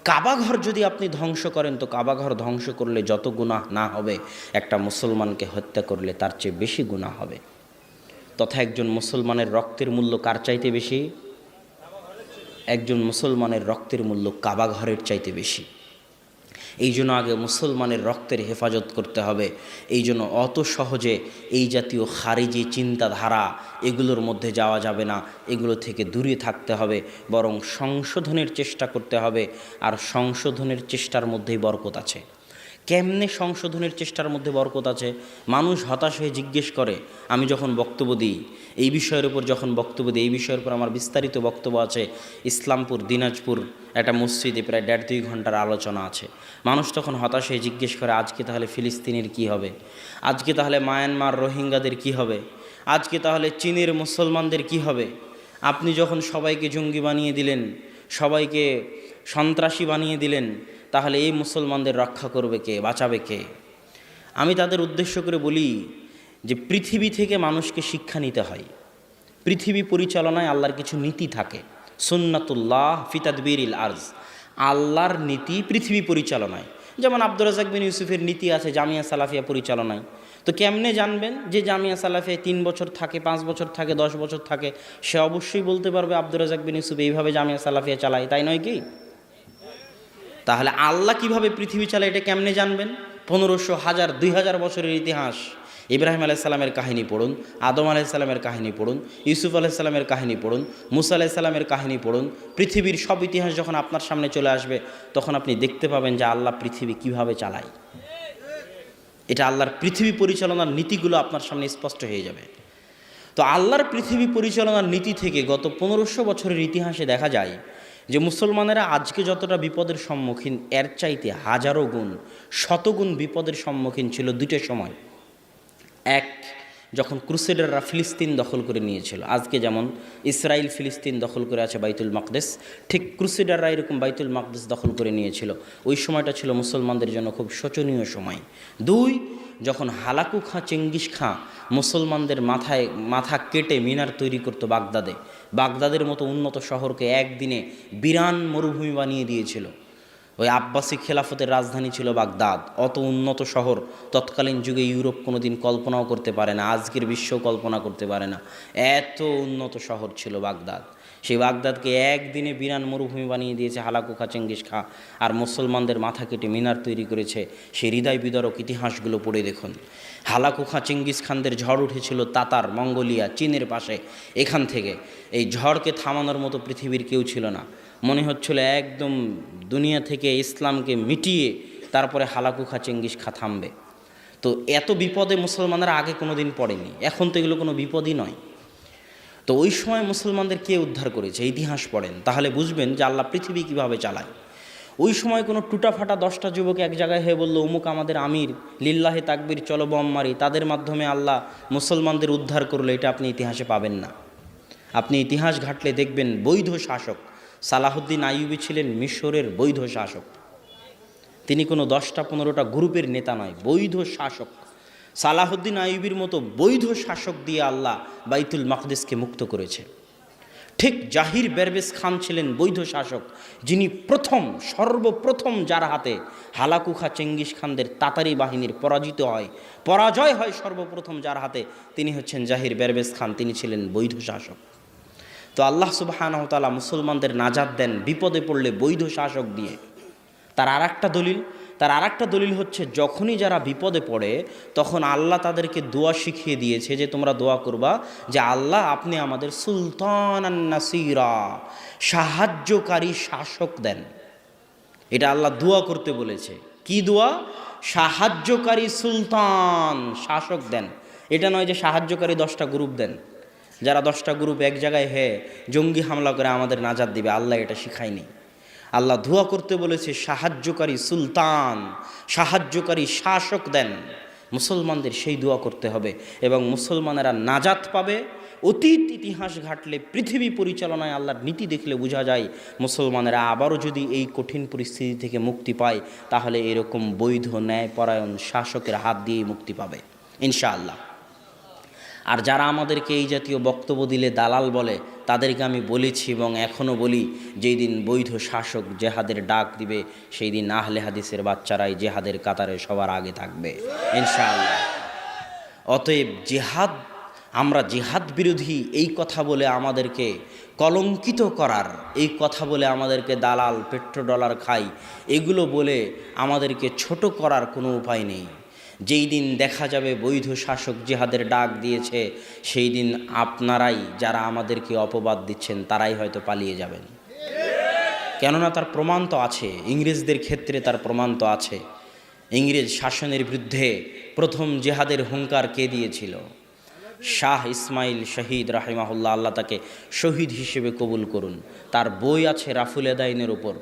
কাবাঘর যদি আপনি ধ্বংস করেন তো কাবাঘর ধ্বংস করলে যত গুনাহ না হবে একটা মুসলমানকে হত্যা করলে তার চেয়ে বেশি গুনাহ হবে। তথা একজন মুসলমানের রক্তের মূল্য কার চাইতে বেশি? একজন মুসলমানের রক্তের মূল্য কাবা ঘরের চাইতে বেশি। এই জন্য আগে মুসলমানের রক্তের হেফাজত করতে হবে। এই জন্য অত সহজে এই জাতীয় খারিজি চিন্তাধারা এগুলোর মধ্যে যাওয়া যাবে না, এগুলো থেকে দূরে থাকতে হবে, বরং সংশোধনের চেষ্টা করতে হবে। আর সংশোধনের চেষ্টার মধ্যেই বরকত আছে। কেমনে সংশোধনের চেষ্টার মধ্যে বরকত আছে? মানুষ হতাশ হয়ে জিজ্ঞেস করে, আমি যখন বক্তব্য দিই এই বিষয়ের উপর, এই বিষয়ের উপর আমার বিস্তারিত বক্তব্য আছে, ইসলামপুর দিনাজপুর একটা মসজিদে প্রায় 1.5-2 ঘন্টার আলোচনা আছে। মানুষ তখন হতাশ হয়ে জিজ্ঞেস করে, আজকে তাহলে ফিলিস্তিনের কি হবে? আজকে তাহলে মায়ানমার রোহিঙ্গাদের কি হবে? আজকে তাহলে চীনের মুসলমানদের কি হবে? আপনি যখন সবাইকে জঙ্গি বানিয়ে দিলেন, সবাইকে সন্ত্রাসী বানিয়ে দিলেন, তাহলে এই মুসলমানদের রক্ষা করবে কে, বাঁচাবে কে? আমি তাদের উদ্দেশ্য করে বলি যে পৃথিবী থেকে মানুষকে শিক্ষা নিতে হয়। পৃথিবী পরিচালনায় আল্লাহর কিছু নীতি থাকে, সুন্নাতুল্লাহ ফি তাদবিরিল আরজ, আল্লাহর নীতি পৃথিবী পরিচালনায়। যেমন আব্দুর রাজ্জাক বিন ইউসুফের নীতি আছে জামিয়া সালাফিয়া পরিচালনায়। তো কেমনে জানবেন যে জামিয়া সালাফিয়া 3 বছর থাকে, 5 বছর থাকে, 10 বছর থাকে? সে অবশ্যই বলতে পারবে আব্দুর রাজ্জাক বিন ইউসুফ এইভাবে জামিয়া সালাফিয়া চালায়, তাই নয় কি? তাহলে আল্লাহ কিভাবে পৃথিবী চালায় এটা কেমনে জানবেন? 1500, 1000, 2000 বছরের ইতিহাস। ইব্রাহিম আলাইসাল্লামের কাহিনী পড়ুন, আদম আলাইসাল্লামের কাহিনী পড়ুন, ইউসুফ আলাইসাল্লামের কাহিনী পড়ুন, মুসা আলাইসাল্লামের কাহিনী পড়ুন। পৃথিবীর সব ইতিহাস যখন আপনার সামনে চলে আসবে, তখন আপনি দেখতে পাবেন যে আল্লাহ পৃথিবী কিভাবে চালায়। এটা আল্লাহর পৃথিবী পরিচালনার নীতিগুলো আপনার সামনে স্পষ্ট হয়ে যাবে। তো আল্লাহর পৃথিবী পরিচালনার নীতি থেকে গত 1500 বছরের ইতিহাসে দেখা যায় যে মুসলমানেরা আজকে যতটা বিপদের সম্মুখীন, এর চাইতে হাজারো গুণ, শতগুণ বিপদের সম্মুখীন ছিল দুটো সময়। এক, যখন ক্রুসেডাররা ফিলিস্তিন দখল করে নিয়েছিল। আজকে যেমন ইসরায়েল ফিলিস্তিন দখল করে আছে বাইতুল মাকদেস, ঠিক ক্রুসেডাররা এরকম বাইতুল মাকদেস দখল করে নিয়েছিল। ওই সময়টা ছিল মুসলমানদের জন্য খুব শোচনীয় সময়। দুই, যখন হালাকু খাঁ চেঙ্গিস খাঁ মুসলমানদের মাথা কেটে মিনার তৈরি করতো বাগদাদের মতো উন্নত শহরকে একদিনে বিরান মরুভূমি বানিয়ে দিয়েছিল। ওই আব্বাসী খেলাফতের রাজধানী ছিল বাগদাদ। অত উন্নত শহর তৎকালীন যুগে ইউরোপ কোনো দিন কল্পনাও করতে পারে না, আজকের বিশ্ব কল্পনা করতে পারে না। এত উন্নত শহর ছিল বাগদাদ। সেই বাগদাদকে একদিনে বিরান মরুভূমি বানিয়ে দিয়েছে হালাকু খাঁ চেঙ্গিস খাঁ, আর মুসলমানদের মাথা কেটে মিনার তৈরি করেছে। সেই হৃদয় বিদারক ইতিহাসগুলো পড়ে দেখুন। হালাকু খাঁ চেঙ্গিস খানদের ঝড় উঠেছিল তাতার, মঙ্গোলিয়া, চীনের পাশে। এখান থেকে এই ঝড়কে থামানোর মতো পৃথিবীর কেউ ছিল না। মনে হচ্ছিল একদম দুনিয়া থেকে ইসলামকে মিটিয়ে তারপরে হালাকু খাঁ চেঙ্গিস খাঁ থামবে। তো এত বিপদে মুসলমানরা আগে কোনো দিন পড়েনি, এখন তো এগুলো কোনো বিপদই নয়। তো ওই সময় মুসলমানদের কে উদ্ধার করেছে? ইতিহাস পড়েন, তাহলে বুঝবেন যে আল্লাহ পৃথিবী কিভাবে চালায়। ওই সময় কোনো টুটাফাটা 10টা যুবক এক জায়গায় হয়ে বললো, অমুক আমাদের আমির, লিল্লাহে তাকবীর, চলো বম মারি, তাদের মাধ্যমে আল্লাহ মুসলমানদের উদ্ধার করলো, এটা আপনি ইতিহাসে পাবেন না। আপনি ইতিহাস ঘাটলে দেখবেন বৈধ শাসক সালাহুদ্দিন আইয়ুবী ছিলেন মিশরের বৈধ শাসক। তিনি কোনো 10টা 15টা গ্রুপের নেতা নয়, বৈধ শাসক। সালাহুদ্দিন আইয়ুবীর মতো বৈধ শাসক দিয়ে আল্লাহ বাইতুল মাকদেসকে মুক্ত করেছে। ঠিক জাহির বেরবেস খান ছিলেন বৈধ শাসক, যিনি সর্বপ্রথম যার হাতে হালাকু খাঁ চেঙ্গিস খানদের তাতারি বাহিনীর পরাজয় হয় সর্বপ্রথম যার হাতে, তিনি হচ্ছেন জাহির বেরবেস খান। তিনি ছিলেন বৈধ শাসক। তো আল্লাহ সুবহানাহু ওয়া তাআলা মুসলমানদের নাজাত দেন বিপদে পড়লে বৈধ শাসক দিয়ে। তার আরেকটা দলিল হচ্ছে, যখনই যারা বিপদে পড়ে তখন আল্লাহ তাদেরকে দোয়া শিখিয়ে দিয়েছে যে তোমরা দোয়া করবা যে আল্লাহ আপনি আমাদের সুলতানান নাসিরা, সাহায্যকারী শাসক দেন। এটা আল্লাহ দোয়া করতে বলেছে। কি দোয়া? সাহায্যকারী সুলতান শাসক দেন। এটা নয় যে সাহায্যকারী 10টা গ্রুপ দেন, যারা 10টা গ্রুপ এক জায়গায় জঙ্গি হামলা করে আমাদের নাজাত দিবে। আল্লাহ এটা শিখায়নি। আল্লাহ দোয়া করতে বলেছে সাহায্যকারী সুলতান, সাহায্যকারী শাসক দেন। মুসলমানদের সেই দোয়া করতে হবে এবং মুসলমানেরা নাজাত পাবে। অতীত ইতিহাস ঘাটলে, পৃথিবী পরিচালনায় আল্লাহর নীতি দেখলে বোঝা যায় মুসলমানেরা আবারও যদি এই কঠিন পরিস্থিতি থেকে মুক্তি পায়, তাহলে এরকম বৈধ ন্যায়পরায়ণ শাসকের হাত দিয়েই মুক্তি পাবে ইনশাআল্লাহ। আর যারা আমাদেরকে এই জাতীয় বক্তব্য দিলে দালাল বলে, তাদেরকে আমি বলেছি এবং এখনও বলি, যেই দিন বৈধ শাসক জেহাদের ডাক দিবে, সেই দিন আহলে হাদিসের বাচ্চারাই জেহাদের কাতারে সবার আগে থাকবে ইনশাআল্লাহ। অতএব জেহাদ আমরা জিহাদ বিরোধী এই কথা বলে আমাদেরকে কলঙ্কিত করার, এই কথা বলে আমাদেরকে দালাল পেট্রোডলার খাই, এগুলো বলে আমাদেরকে ছোট করার কোনো উপায় নেই। যেই দিন দেখা যাবে বৈধ শাসক জিহাদের ডাক দিয়েছে, সেই দিন আপনারাই যারা আমাদেরকে অপবাদ দিচ্ছেন তারাই হয়তো পালিয়ে যাবেন। কেননা তার প্রমাণ তো আছে, ইংরেজদের ক্ষেত্রে তার প্রমাণ তো আছে। ইংরেজ শাসনের বিরুদ্ধে প্রথম জিহাদের হুঙ্কার কে দিয়েছিল? শাহ ইসমাইল শহীদ রাহিমাহুল্লাহ, আল্লাহ তাকে শহীদ হিসেবে কবুল করুন। তার বই আছে রাফুল এদাইনের উপর,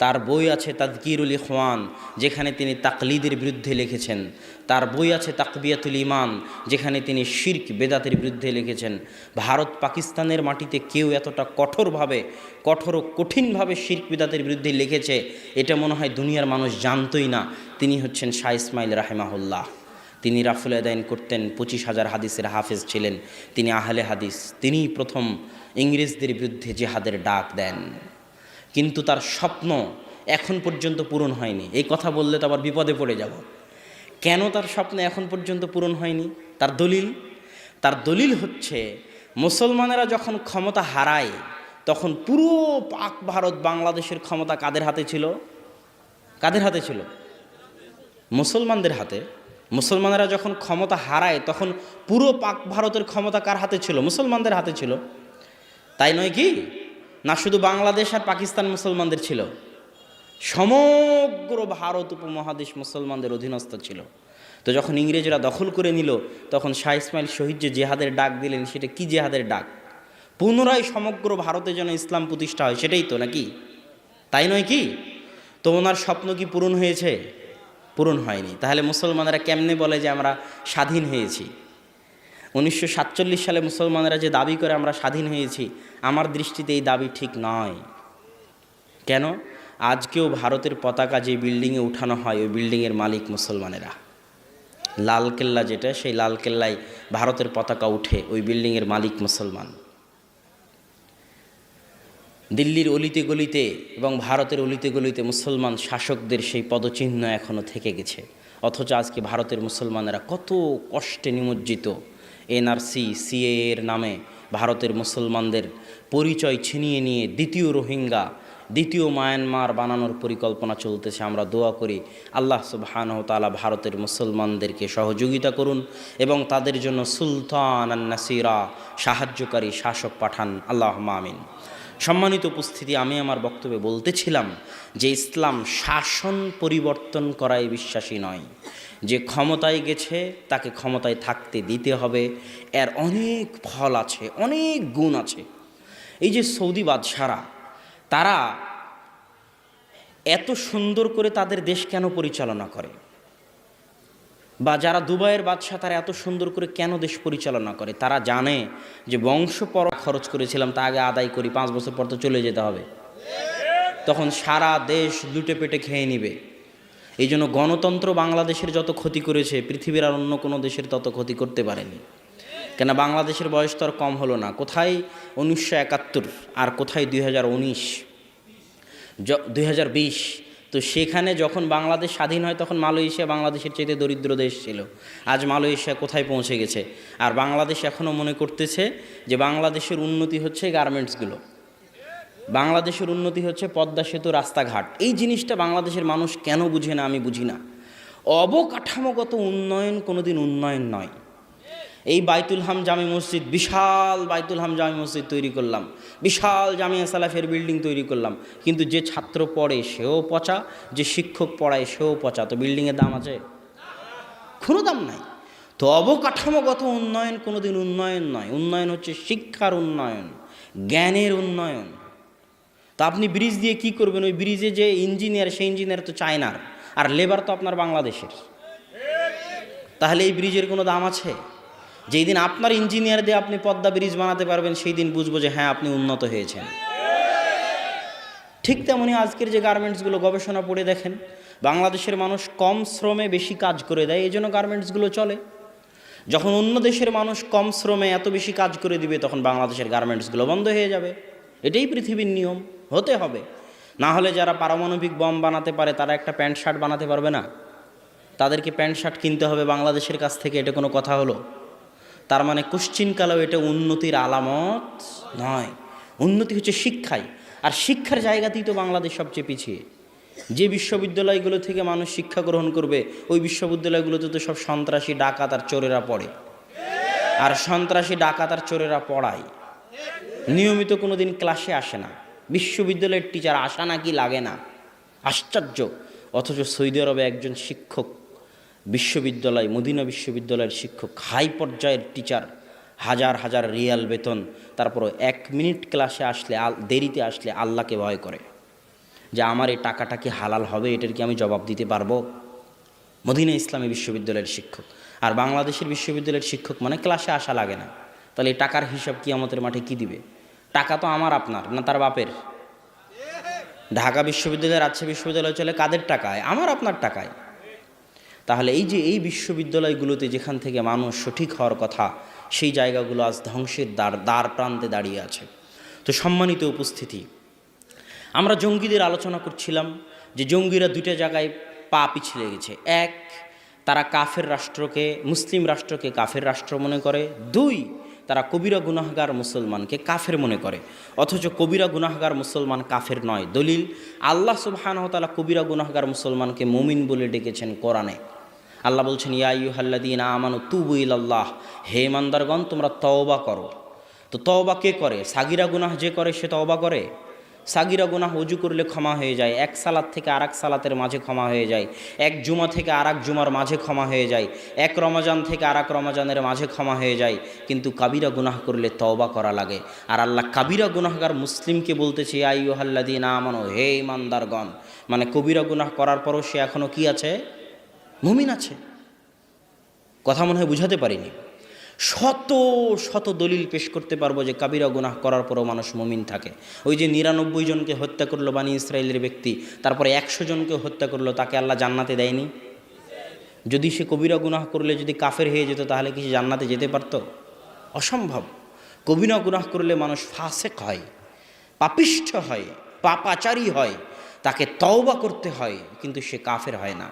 তার বই আছে তাযকিরুল ইখওয়ান, যেখানে তিনি তাকলিদের বিরুদ্ধে লিখেছেন। তার বই আছে তাকবিয়াতুল ইমান, যেখানে তিনি শিরক বেদাতের বিরুদ্ধে লিখেছেন। ভারত পাকিস্তানের মাটিতে কেউ এতটা কঠিনভাবে শিরক বেদাতের বিরুদ্ধে লিখেছে, এটা মনে হয় দুনিয়ার মানুষ জানতই না। তিনি হচ্ছেন শাহ ইসমাইল রাহিমাহুল্লাহ। তিনি রাফুল আদাইন করতেন, 25,000 হাদিসের হাফেজ ছিলেন, তিনি আহলে হাদিস। তিনিই প্রথম ইংরেজদের বিরুদ্ধে জিহাদের ডাক দেন। কিন্তু তার স্বপ্ন এখন পর্যন্ত পূরণ হয়নি। এই কথা বললে তো আবার বিপদে পড়ে যাব। কেন তার স্বপ্ন এখন পর্যন্ত পূরণ হয়নি? তার দলিল হচ্ছে, মুসলমানেরা যখন ক্ষমতা হারায় তখন পুরো পাক ভারত বাংলাদেশের ক্ষমতা কাদের হাতে ছিল? মুসলমানদের হাতে। মুসলমানেরা যখন ক্ষমতা হারায় তখন পুরো পাক ভারতের ক্ষমতা কার হাতে ছিল? মুসলমানদের হাতে ছিল, তাই নয় কি? না শুধু বাংলাদেশ আর পাকিস্তান মুসলমানদের ছিল, সমগ্র ভারত উপমহাদেশ মুসলমানদের অধীনস্থ ছিল। তো যখন ইংরেজরা দখল করে নিল, তখন শাহ ইসমাইল শহীদ যে জেহাদের ডাক দিলেন, সেটা কি জেহাদের ডাক? পুনরায় সমগ্র ভারতে যেন ইসলাম প্রতিষ্ঠা হয়, সেটাই তো, নাকি? তাই নয় কি? তো ওনার স্বপ্ন কি পূরণ হয়েছে? পূরণ হয়নি। তাহলে মুসলমানেরা কেমনে বলে যে আমরা স্বাধীন হয়েছি? 1947 সালে মুসলমানেরা যে দাবি করে আমরা স্বাধীন হয়েছি, আমার দৃষ্টিতে এই দাবি ঠিক নয়। কেন? আজকেও ভারতের পতাকা যে বিল্ডিংয়ে উঠানো হয়, ওই বিল্ডিংয়ের মালিক মুসলমানেরা। লালকেল্লা যেটা, সেই লালকেল্লায় ভারতের পতাকা উঠে, ওই বিল্ডিংয়ের মালিক মুসলমান। দিল্লির অলিতে গলিতে এবং ভারতের অলিতে গলিতে মুসলমান শাসকদের সেই পদচিহ্ন এখনও থেকে গেছে। অথচ আজকে ভারতের মুসলমানেরা কত কষ্টে নিমজ্জিত। এনআরসি, সিএ এর নামে ভারতের মুসলমানদের পরিচয় ছিনিয়ে নিয়ে দ্বিতীয় রোহিঙ্গা, দ্বিতীয় মায়ানমার বানানোর পরিকল্পনা চলতেছে। আমরা দোয়া করি আল্লাহ সুবহানাহু ওয়া তাআলা ভারতের মুসলমানদেরকে সহযোগিতা করুন এবং তাদের জন্য সুলতান আন নাসিরা, সাহায্যকারী শাসক পাঠান। আল্লাহুম্মা আমিন। সম্মানিত উপস্থিতি, আমি আমার বক্তব্যে বলতেছিলাম যে ইসলাম শাসন পরিবর্তন করায় বিশ্বাসী নয়। যে ক্ষমতায় গেছে তাকে ক্ষমতায় থাকতে দিতে হবে। এর অনেক ফল আছে, অনেক গুণ আছে। এই যে সৌদি বাদশারা, তারা এত সুন্দর করে তাদের দেশ কেন পরিচালনা করে? বা যারা দুবাইয়ের বাদশা, তারা এত সুন্দর করে কেন দেশ পরিচালনা করে? তারা জানে যে বংশ পর খরচ করেছিলাম তা আগে আদায় করি, 5 বছর পর তো চলে যেতে হবে, তখন সারা দেশ লুটে পেটে খেয়ে নিবে। এই জন্য গণতন্ত্র বাংলাদেশের যত ক্ষতি করেছে, পৃথিবীর আর অন্য কোনো দেশের তত ক্ষতি করতে পারেনি। কেন? বাংলাদেশের বয়স তো আর কম হলো না। কোথায় 1971 আর কোথায় 2019, 2020। তো সেখানে যখন বাংলাদেশ স্বাধীন হয় তখন মালয়েশিয়া বাংলাদেশের চাইতে দরিদ্র দেশ ছিল। আজ মালয়েশিয়া কোথায় পৌঁছে গেছে? আর বাংলাদেশ এখনও মনে করতেছে যে বাংলাদেশের উন্নতি হচ্ছে গার্মেন্টসগুলো, বাংলাদেশের উন্নতি হচ্ছে পদ্মা সেতু, রাস্তাঘাট। এই জিনিসটা বাংলাদেশের মানুষ কেন বুঝে না আমি বুঝি না। অবকাঠামোগত উন্নয়ন কোনোদিন উন্নয়ন নয়। এই বাইতুল হাম জামে মসজিদ, বিশাল বাইতুল হাম জামে মসজিদ তৈরি করলাম, বিশাল জামিয়া সালাফের বিল্ডিং তৈরি করলাম, কিন্তু যে ছাত্র পড়ে সেও পচা, যে শিক্ষক পড়ায় সেও পচা। তো বিল্ডিংয়ের দাম আছে? কোনো দাম নাই। তো অবকাঠামোগত উন্নয়ন কোনোদিন উন্নয়ন নয়। উন্নয়ন হচ্ছে শিক্ষার উন্নয়ন, জ্ঞানের উন্নয়ন। তো আপনি ব্রিজ দিয়ে কি করবেন? ওই ব্রিজে যে ইঞ্জিনিয়ার, সেই ইঞ্জিনিয়ার তো চায়নার, আর লেবার তো আপনার বাংলাদেশের। তাহলে এই ব্রিজের কোনো দাম আছে? যেই দিন আপনার ইঞ্জিনিয়ার দিয়ে আপনি পদ্মা ব্রিজ বানাতে পারবেন, সেই দিন বুঝবো যে হ্যাঁ আপনি উন্নত হয়েছেন। ঠিক তেমনই আজকের যে গার্মেন্টসগুলো, গবেষণা পড়ে দেখেন, বাংলাদেশের মানুষ কম শ্রমে বেশি কাজ করে দেয়, এই জন্য গার্মেন্টসগুলো চলে। যখন অন্য দেশের মানুষ কম শ্রমে এত বেশি কাজ করে দিবে, তখন বাংলাদেশের গার্মেন্টসগুলো বন্ধ হয়ে যাবে। এটাই পৃথিবীর নিয়ম, হতে হবে। না হলে যারা পারমাণবিক বম বানাতে পারে তারা একটা প্যান্ট শার্ট বানাতে পারবে না? তাদেরকে প্যান্ট শার্ট কিনতে হবে বাংলাদেশের কাছ থেকে, এটা কোনো কথা হলো? তার মানে কোশ্চিনকালেও এটা উন্নতির আলামত নয়। উন্নতি হচ্ছে শিক্ষায়, আর শিক্ষার জায়গাতেই তো বাংলাদেশ সবচেয়ে পিছিয়ে। যে বিশ্ববিদ্যালয়গুলো থেকে মানুষ শিক্ষা গ্রহণ করবে, ওই বিশ্ববিদ্যালয়গুলোতে তো সব সন্ত্রাসী, ডাকাত আর চোরেরা পড়ে। আর সন্ত্রাসী, ডাকাত আর চোরেরা পড়ায়, নিয়মিত কোনো দিন ক্লাসে আসে না। বিশ্ববিদ্যালয়ের টিচার আসা নাকি লাগে না, আশ্চর্য। অথচ সৌদি আরবে একজন শিক্ষক, বিশ্ববিদ্যালয়, মদিনা বিশ্ববিদ্যালয়ের শিক্ষক, হাই পর্যায়ের টিচার, হাজার হাজার রিয়াল বেতন, তারপরও 1 মিনিট ক্লাসে আসলে, দেরিতে আসলে আল্লাহকে ভয় করে যে আমার এই টাকাটা কি হালাল হবে, এটার কি আমি জবাব দিতে পারবো। মদিনা ইসলামী বিশ্ববিদ্যালয়ের শিক্ষক। আর বাংলাদেশের বিশ্ববিদ্যালয়ের শিক্ষক মানে ক্লাসে আসা লাগে না। তাহলে এই টাকার হিসাব কিয়ামতের মাঠে কি দিবে? টাকা তো আমার আপনার না তার বাপের? ঢাকা বিশ্ববিদ্যালয়, রাজশাহী বিশ্ববিদ্যালয় চলে কাদের টাকায়? আমার আপনার টাকায়। তাহলে এই যে এই বিশ্ববিদ্যালয়গুলোতে যেখান থেকে মানুষ সঠিক হওয়ার কথা, সেই জায়গাগুলো আজ ধ্বংসের দ্বার প্রান্তে দাঁড়িয়ে আছে। তো সম্মানিত উপস্থিতি, আমরা জঙ্গিদের আলোচনা করছিলাম যে জঙ্গিরা 2টা জায়গায় পা পিছলে গেছে। 1, তারা কাফের রাষ্ট্রকে, মুসলিম রাষ্ট্রকে কাফের রাষ্ট্র মনে করে। 2, তারা কবিরা গুনাহগার মুসলমানকে কাফের মনে করে। অথচ কবিরা গুনাহগার মুসলমান কাফের নয়। দলিল, আল্লাহ সুবহানাহু ওয়া তাআলা কবিরা গুনাহগার মুসলমানকে মুমিন বলে ডেকেছেন কোরআনে। আল্লাহ বলছেন, ইয়া আইয়ুহাল্লাযীনা আমানু তুবু ইলাল্লাহ, হে ইমানদারগণ তোমরা তওবা করো। তো তওবা কে করে? সাগিরা গুনাহ যে করে সে তওবা করে? সাগিরা গুনাহ ওযু করলে ক্ষমা হয়ে যায়, 1 সালাত থেকে আরেক সালাতের মাঝে ক্ষমা হয়ে যায়, 1 জুমা থেকে আরেক জুমার মাঝে ক্ষমা হয়ে যায়, 1 রমজান থেকে আরেক রমজানের মাঝে ক্ষমা হয়ে যায়। কিন্তু কাবিরা গুনাহ করলে তওবা করা লাগে। আর আল্লাহ কাবিরা গুনাহগার মুসলিমকে বলতেছে, ইয়া আইয়ুহাল্লাযীনা আমানু, হে ইমানদারগণ। মানে কবিরা গুনাহ করার পরও সে এখনও কি আছে? মুমিন আছে। কথা মনে হয় বুঝাতে পারিনি। শত শত দলিল পেশ করতে পারবো যে কাবিরা গুনাহ করার পরও মানুষ মুমিন থাকে। ওই যে 99 জনকে হত্যা করলো বানি ইসরায়েলের ব্যক্তি, তারপরে 100 জনকে হত্যা করলো, তাকে আল্লাহ জান্নাতে দেয়নি? যদি সে কবিরা গুনাহ করলে যদি কাফের হয়ে যেত, তাহলে কি সে জান্নাতে যেতে পারতো? অসম্ভব। কবিরা গুনাহ করলে মানুষ ফাসেক হয়, পাপিষ্ঠ হয়, পাপাচারী হয়, তাকে তওবা করতে হয়, কিন্তু সে কাফের হয় না।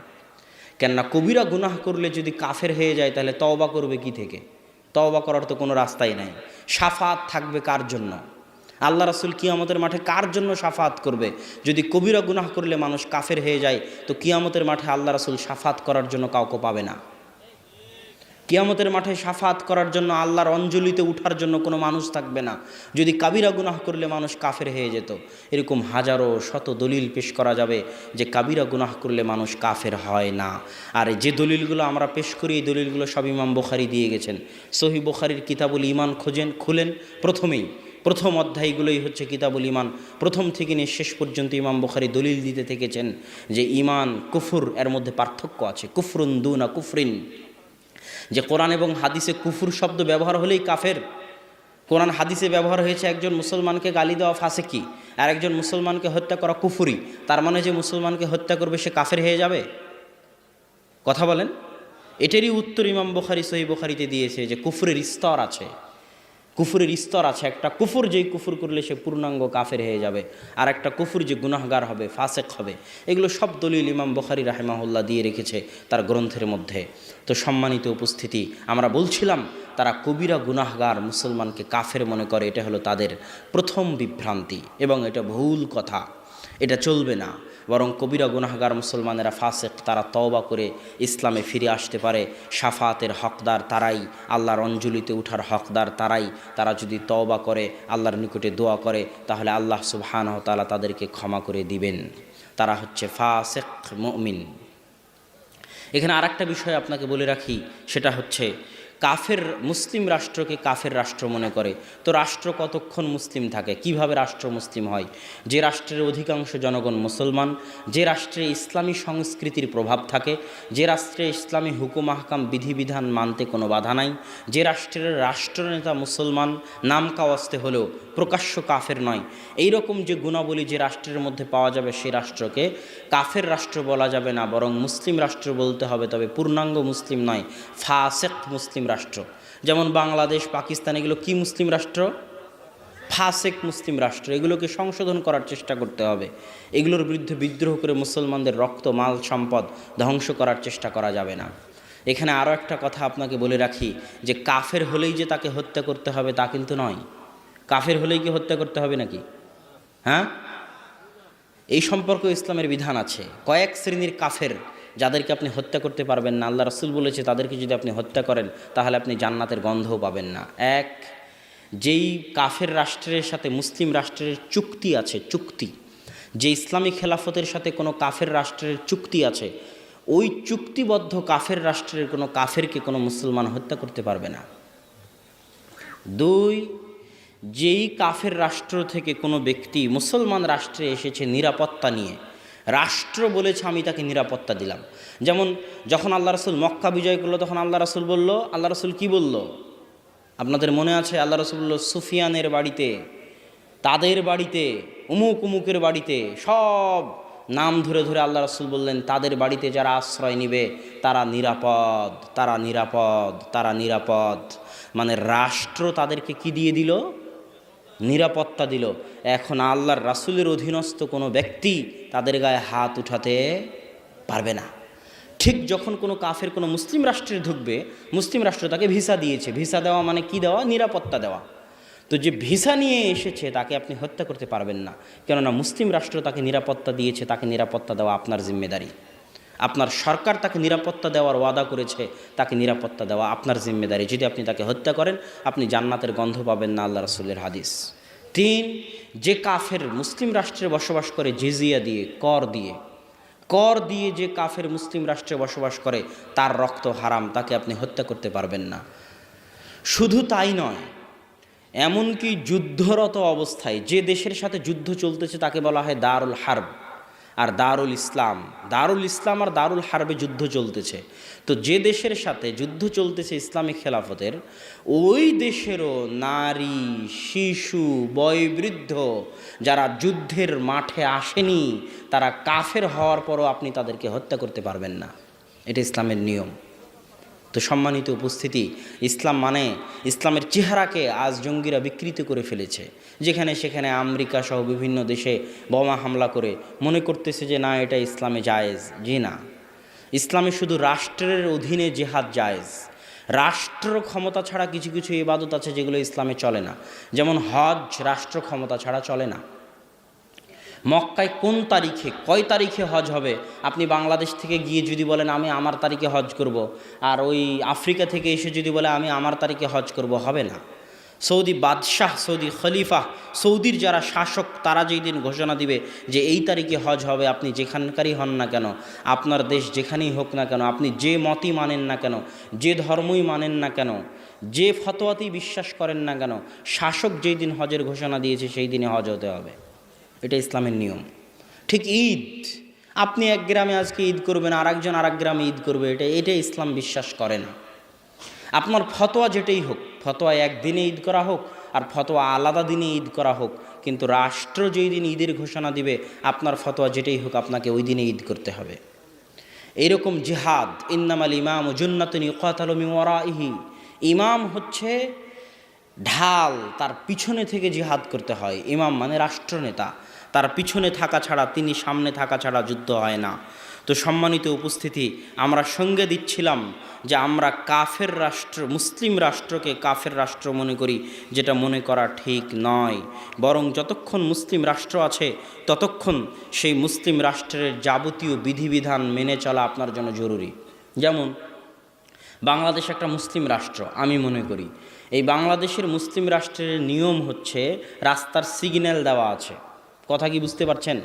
কেননা কবিরা গুনাহ করলে যদি কাফের হয়ে যায়, তাহলে তওবা করবে কি থেকে? তওবা করার তো কোনো রাস্তাই নাই। শাফাত থাকবে কার জন্য? আল্লাহ রাসূল কিয়ামতের মাঠে কার জন্য শাফাত করবে? যদি কবিরা গুনাহ করলে মানুষ কাফের হয়ে যায়, তো কিয়ামতের মাঠে আল্লাহ রাসূল শাফাত করার জন্য কাউকে পাবে না। কিয়ামতের মাঠে শাফাত করার জন্য, আল্লাহর অঞ্জলিতে উঠার জন্য কোনো মানুষ থাকবে না। যদি কাবিরা গুনাহ করলে মানুষ কাফের হয়ে যেত। এরকম হাজারো শত দলিল পেশ করা যাবে যে কাবিরা গুনাহ করলে মানুষ কাফের হয় না। আর যে দলিলগুলো আমরা পেশ করি, এই দলিলগুলো সব ইমাম বুখারী দিয়ে গেছেন। সহিহ বুখারীর কিতাবুল ঈমান খুলেন, প্রথম অধ্যায়গুলোই হচ্ছে কিতাবুল ঈমান। প্রথম থেকে নিয়ে শেষ পর্যন্ত ইমাম বুখারী দলিল দিতে থেকেছেন যে ঈমান কুফর, এর মধ্যে পার্থক্য আছে। কুফরুন দুনা কুফরিন, যে কোরআন এবং হাদিসে কুফুর শব্দ ব্যবহার হলেই কাফের। কোরআন হাদিসে ব্যবহার হয়েছে একজন মুসলমানকে গালি দেওয়া ফাসেকি, আর একজন মুসলমানকে হত্যা করা কুফুরি। তার মানে যে মুসলমানকে হত্যা করবে সে কাফের হয়ে যাবে? কথা বলেন। এটারই উত্তর ইমাম বুখারী সহিহ বুখারীতে দিয়েছে যে কুফরের স্তর আছে। একটা কুফর, যেই কুফর করলে সে পূর্ণাঙ্গ কাফের হয়ে যাবে, আর একটা কুফর যে গুনাহগার হবে, ফাসেক হবে। এগুলো সব দলিল ইমাম বুখারী রাহিমাহুল্লাহ দিয়ে রেখেছে তার গ্রন্থের মধ্যে। তো সম্মানিত উপস্থিতি, আমরা বলছিলাম তারা কবিরা গুনাহগার মুসলমানকে কাফের মনে করে। এটা হলো তাদের প্রথম বিভ্রান্তি, এবং এটা ভুল কথা, এটা চলবে না। বরং কবিরা গুনাহগার মুসলমানেরা ফাসেক, তারা তওবা করে ইসলামে ফিরে আসতে পারে। শাফাতের হকদার তারাই, আল্লাহর অঞ্জলিতে উঠার হকদার তারাই। তারা যদি তওবা করে, আল্লাহর নিকটে দোয়া করে, তাহলে আল্লাহ সুবহানাহু ওয়া তাআলা তাদেরকে ক্ষমা করে দিবেন। তারা হচ্ছে ফাসেক মুমিন। এখানে আরেকটা বিষয় আপনাকে বলে রাখি, সেটা হচ্ছে কাফের মুসলিম রাষ্ট্রকে কাফের রাষ্ট্র মনে করে। তো রাষ্ট্র কতক্ষণ মুসলিম থাকে? কিভাবে রাষ্ট্র মুসলিম হয়? যে রাষ্ট্রের অধিকাংশ জনগণ মুসলমান, যে রাষ্ট্রে ইসলামী সংস্কৃতির প্রভাব থাকে, যে রাষ্ট্রে ইসলামী হুকুম আহকাম বিধিবিধান মানতে কোনো বাধা নাই, যে রাষ্ট্রের রাষ্ট্রনেতা মুসলমান, নাম কাওয়াস্তে হলেও প্রকাশ্য কাফের নয়, এই রকম যে গুণাবলী যে রাষ্ট্রের মধ্যে পাওয়া যাবে, সেই রাষ্ট্রকে কাফের রাষ্ট্র বলা যাবে না, বরং মুসলিম রাষ্ট্র বলতে হবে। তবে পূর্ণাঙ্গ মুসলিম নয়, ফাসেক মুসলিম রাষ্ট্র। যেমন বাংলাদেশ, পাকিস্তান, এগুলো কি মুসলিম রাষ্ট্র? ফাসেক মুসলিম রাষ্ট্র। এগুলোকে সংশোধন করার চেষ্টা করতে হবে। এগুলোর বিরুদ্ধে বিদ্রোহ করে মুসলমানদের রক্ত, মাল, সম্পদ ধ্বংস করার চেষ্টা করা যাবে না। এখানে আরও একটা কথা আপনাকে বলে রাখি যে কাফের হলেই যে তাকে হত্যা করতে হবে তা কিন্তু নয়। কাফের হলেই কি হত্যা করতে হবে নাকি? হ্যাঁ, এই সম্পর্কে ইসলামের বিধান আছে। কয়েক শ্রেণীর কাফের যাদেরকে আপনি হত্যা করতে পারবেন না, আল্লাহ রাসূল বলেছে তাদেরকে যদি আপনি হত্যা করেন তাহলে আপনি জান্নাতের গন্ধও পাবেন না। এক, যেই কাফের রাষ্ট্রের সাথে মুসলিম রাষ্ট্রের চুক্তি আছে, চুক্তি, যে ইসলামী খেলাফতের সাথে কোনো কাফের রাষ্ট্রের চুক্তি আছে, ওই চুক্তিবদ্ধ কাফের রাষ্ট্রের কোনো কাফেরকে কোনো মুসলমান হত্যা করতে পারবে না। দুই, যেই কাফের রাষ্ট্র থেকে কোনো ব্যক্তি মুসলমান রাষ্ট্রে এসেছে নিরাপত্তা নিয়ে, রাষ্ট্র বলেছে আমি তাকে নিরাপত্তা দিলাম। যেমন যখন আল্লাহ রাসূল মক্কা বিজয় করলো তখন আল্লাহ রাসূল বলল, আল্লাহ রাসূল কি বলল আপনাদের মনে আছে? আল্লাহ রাসূল বলল সুফিয়ানের বাড়িতে, তাদের বাড়িতে, উমুক উমুকের বাড়িতে, সব নাম ধরে ধরে আল্লাহ রাসূল বললেন তাদের বাড়িতে যারা আশ্রয় নিবে তারা নিরাপদ, তারা নিরাপদ, তারা নিরাপদ। মানে রাষ্ট্র তাদেরকে কি দিয়ে দিল? নিরাপত্তা দিল। এখন আল্লাহর রাসূলের অধীনস্থ কোনো ব্যক্তি তাদের গায়ে হাত উঠাতে পারবে না। ঠিক যখন কোনো কাফের কোনো মুসলিম রাষ্ট্রে ঢুকবে, মুসলিম রাষ্ট্র তাকে ভিসা দিয়েছে, ভিসা দেওয়া মানে কি দেওয়া? নিরাপত্তা দেওয়া। তো যে ভিসা নিয়ে এসেছে তাকে আপনি হত্যা করতে পারবেন না, কেননা মুসলিম রাষ্ট্র তাকে নিরাপত্তা দিয়েছে, তাকে নিরাপত্তা দেওয়া আপনার জিম্মেদারি। আপনার সরকার তাকে নিরাপত্তা দেওয়ার ওয়াদা করেছে, তাকে নিরাপত্তা দেওয়া আপনার জিম্মেদারি। যদি আপনি তাকে হত্যা করেন আপনি জান্নাতের গন্ধ পাবেন না, আল্লাহ রাসূলের হাদিস। তিন, যে কাফের মুসলিম রাষ্ট্রে বসবাস করে জিজিয়া দিয়ে, কর দিয়ে, কর দিয়ে যে কাফের মুসলিম রাষ্ট্রে বসবাস করে তার রক্ত হারাম, তাকে আপনি হত্যা করতে পারবেন না। শুধু তাই নয়, এমনকি যুদ্ধরত অবস্থায় যে দেশের সাথে যুদ্ধ চলতেছে তাকে বলা হয় দারুল হারব আর দারুল ইসলাম। দারুল ইসলাম আর দারুল হারবে যুদ্ধ চলতেছে। তো যে দেশের সাথে যুদ্ধ চলতেছে ইসলামিক খেলাফতের, ওই দেশেরও নারী, শিশু, বয়োবৃদ্ধ যারা যুদ্ধের মাঠে আসেনি তারা কাফের হওয়ার পরও আপনি তাদেরকে হত্যা করতে পারবেন না। এটা ইসলামের নিয়ম। তো সম্মানিত উপস্থিতি, ইসলাম মানে, ইসলামের চেহারাকে আজ জঙ্গিরা বিকৃত করে ফেলেছে। যেখানে সেখানে আমেরিকা সহ বিভিন্ন দেশে বোমা হামলা করে মনে করতেছে যে না এটা ইসলামে জায়েজ। জি না, ইসলামে শুধু রাষ্ট্রের অধীনে জিহাদ জায়েজ। রাষ্ট্র ক্ষমতা ছাড়া কিছু কিছু ইবাদত আছে যেগুলো ইসলামে চলে না। যেমন হজ রাষ্ট্র ক্ষমতা ছাড়া চলে না। মক্কায় কোন তারিখে, কয় তারিখে হজ হবে, আপনি বাংলাদেশ থেকে গিয়ে যদি বলেন আমি আমার তারিখে হজ করব, আর ওই আফ্রিকা থেকে এসে যদি বলে আমি আমার তারিখে হজ করব, হবে না। সৌদি বাদশাহ, সৌদি খলিফা, সৌদির যারা শাসক তারা যেই দিন ঘোষণা দিবে যে এই তারিখে হজ হবে, আপনি যেখানকারই হন না কেন, আপনার দেশ যেখানেই হোক না কেন, আপনি যে মতই মানেন না কেন, যে ধর্মই মানেন না কেন, যে ফতোয়াতেই বিশ্বাস করেন না কেন, শাসক যেই দিন হজের ঘোষণা দিয়েছে সেই দিনে হজ হতে হবে। এটা ইসলামের নিয়ম। ঠিক ঈদ, আপনি এক গ্রামে আজকে ঈদ করবেন, আর একজন আর এক গ্রামে ঈদ করবে, এটা ইসলাম বিশ্বাস করে না। আপনার ফতোয়া যেটাই হোক, ফতোয়া একদিনে ঈদ করা হোক আর ফতোয়া আলাদা দিনে ঈদ করা হোক, কিন্তু রাষ্ট্র যেই দিন ঈদের ঘোষণা দিবে আপনার ফতোয়া যেটাই হোক আপনাকে ওই দিনে ঈদ করতে হবে। এইরকম জিহাদ, ইন্নামাল ইমাম জুন্নাতুন ইউকাতালু মিন ওয়ারাইহি, ইমাম হচ্ছে ঢাল, তার পিছনে থেকে জিহাদ করতে হয়। ইমাম মানে রাষ্ট্রনেতা, তার পিছনে থাকা ছাড়া, তিনি সামনে থাকা ছাড়া যুদ্ধ হয় না। তো সম্মানিত উপস্থিতি, আমরা সঙ্গে দিচ্ছিলাম যে আমরা কাফের রাষ্ট্র, মুসলিম রাষ্ট্রকে কাফের রাষ্ট্র মনে করি, যেটা মনে করা ঠিক নয়। বরং যতক্ষণ মুসলিম রাষ্ট্র আছে ততক্ষণ সেই মুসলিম রাষ্ট্রের যাবতীয় বিধিবিধান মেনে চলা আপনার জন্য জরুরি। যেমন বাংলাদেশ একটা মুসলিম রাষ্ট্র, আমি মনে করি এই বাংলাদেশের মুসলিম রাষ্ট্রের নিয়ম হচ্ছে রাস্তার সিগন্যাল দেওয়া আছে। কথা কি বুঝতে পারছেন?